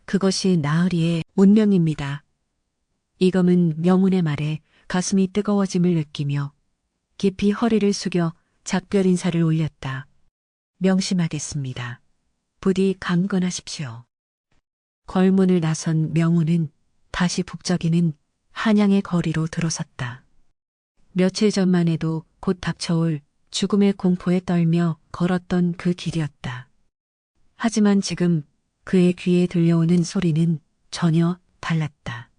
S1: 그것이 나으리의 운명입니다. 이검은 명운의 말에 가슴이 뜨거워짐을 느끼며 깊이 허리를 숙여 작별 인사를 올렸다. 명심하겠습니다. 부디 강건하십시오. 궐문을 나선 명운은 다시 북적이는 한양의 거리로 들어섰다. 며칠 전만 해도 곧 닥쳐올 죽음의 공포에 떨며 걸었던 그 길이었다. 하지만 지금 그의 귀에 들려오는 소리는 전혀 달랐다.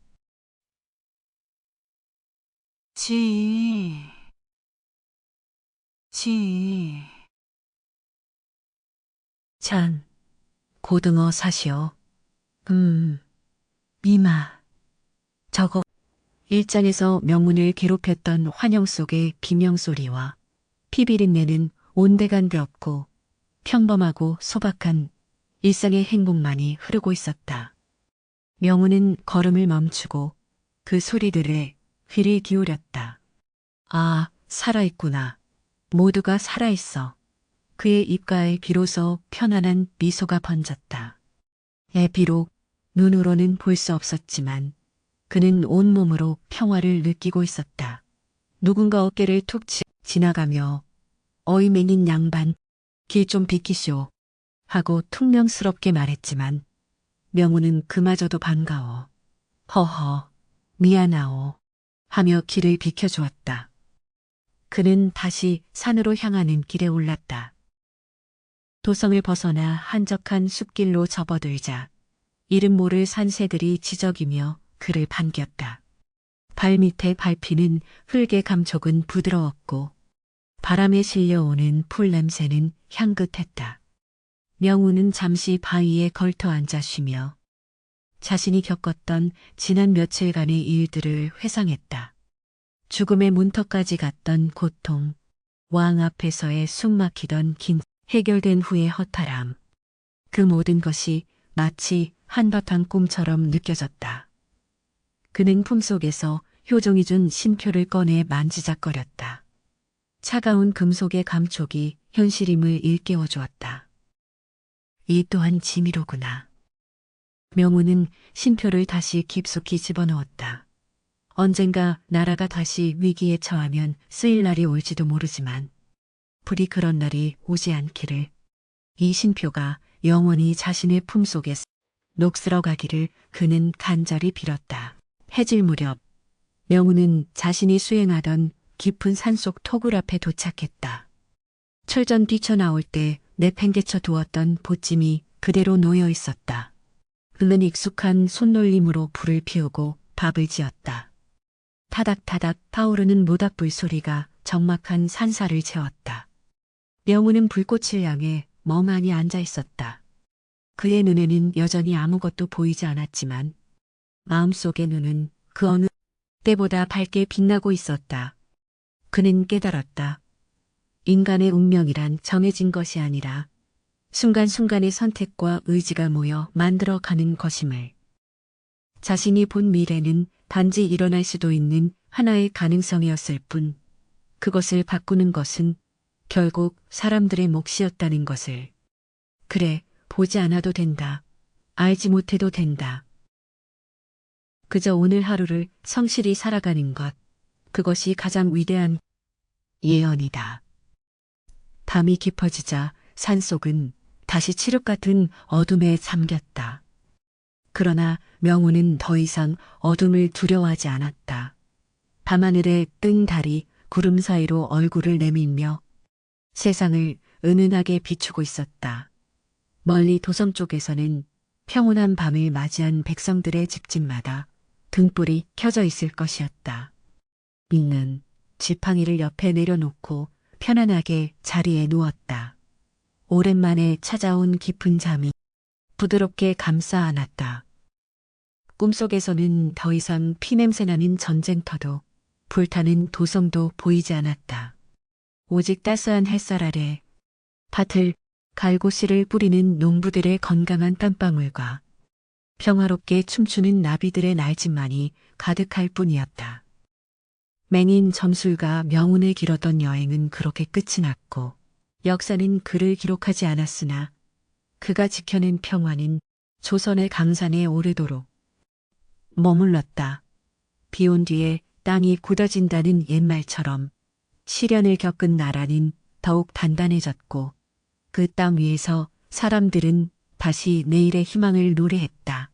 S1: 찬, 고등어 사시오. 미마. 저거. 일장에서 명운을 괴롭혔던 환영 속의 비명소리와 피비린내는 온데간데 없고 평범하고 소박한 일상의 행복만이 흐르고 있었다. 명운은 걸음을 멈추고 그 소리들에 귀를 기울였다. 아, 살아있구나. 모두가 살아있어. 그의 입가에 비로소 편안한 미소가 번졌다. 비록 눈으로는 볼 수 없었지만 그는 온몸으로 평화를 느끼고 있었다. 누군가 어깨를 툭 치 지나가며 어이맹인 양반, 길 좀 비키쇼 하고 퉁명스럽게 말했지만 명우는 그마저도 반가워. 허허, 미안하오 하며 길을 비켜주었다. 그는 다시 산으로 향하는 길에 올랐다. 도성을 벗어나 한적한 숲길로 접어들자 이름 모를 산새들이 지저귀며 그를 반겼다. 발밑에 밟히는 흙의 감촉은 부드러웠고 바람에 실려오는 풀 냄새는 향긋했다. 명우는 잠시 바위에 걸터 앉아 쉬며 자신이 겪었던 지난 며칠간의 일들을 회상했다. 죽음의 문턱까지 갔던 고통, 왕 앞에서의 숨막히던 긴 해결된 후의 허탈함. 그 모든 것이 마치 한바탕 꿈처럼 느껴졌다. 그는 품속에서 효종이 준 신표를 꺼내 만지작거렸다. 차가운 금속의 감촉이 현실임을 일깨워 주었다. 이 또한 짐이로구나. 명우는 신표를 다시 깊숙이 집어넣었다. 언젠가 나라가 다시 위기에 처하면 쓰일 날이 올지도 모르지만 부디 그런 날이 오지 않기를. 이 신표가 영원히 자신의 품속에 녹슬어 가기를 그는 간절히 빌었다. 해질 무렵 명우는 자신이 수행하던 깊은 산속 토굴 앞에 도착했다. 철전 뛰쳐나올 때 내팽개쳐 두었던 보찜이 그대로 놓여 있었다. 그는 익숙한 손놀림으로 불을 피우고 밥을 지었다. 타닥타닥 타오르는 모닥불 소리가 적막한 산사를 채웠다. 명우는 불꽃을 향해 멍하니 앉아 있었다. 그의 눈에는 여전히 아무것도 보이지 않았지만 마음속의 눈은 그 어느 때보다 밝게 빛나고 있었다. 그는 깨달았다. 인간의 운명이란 정해진 것이 아니라 순간순간의 선택과 의지가 모여 만들어가는 것임을. 자신이 본 미래는 단지 일어날 수도 있는 하나의 가능성이었을 뿐 그것을 바꾸는 것은 결국 사람들의 몫이었다는 것을. 그래, 보지 않아도 된다. 알지 못해도 된다. 그저 오늘 하루를 성실히 살아가는 것, 그것이 가장 위대한 예언이다. 밤이 깊어지자 산속은 다시 칠흑 같은 어둠에 잠겼다. 그러나 명우는 더 이상 어둠을 두려워하지 않았다. 밤하늘에 뜬 달이 구름 사이로 얼굴을 내밀며 세상을 은은하게 비추고 있었다. 멀리 도성 쪽에서는 평온한 밤을 맞이한 백성들의 집집마다 등불이 켜져 있을 것이었다. 민는 지팡이를 옆에 내려놓고 편안하게 자리에 누웠다. 오랜만에 찾아온 깊은 잠이 부드럽게 감싸 안았다. 꿈속에서는 더 이상 피냄새나는 전쟁터도 불타는 도성도 보이지 않았다. 오직 따스한 햇살 아래 밭을 갈고 씨를 뿌리는 농부들의 건강한 땀방울과 평화롭게 춤추는 나비들의 날짐만이 가득할 뿐이었다. 맹인 점술가 명운을 기르던 여행은 그렇게 끝이 났고 역사는 그를 기록하지 않았으나 그가 지켜낸 평화는 조선의 강산에 오래도록 머물렀다. 비온 뒤에 땅이 굳어진다는 옛말처럼 시련을 겪은 나라는 더욱 단단해졌고 그 땅 위에서 사람들은 다시 내일의 희망을 노래했다.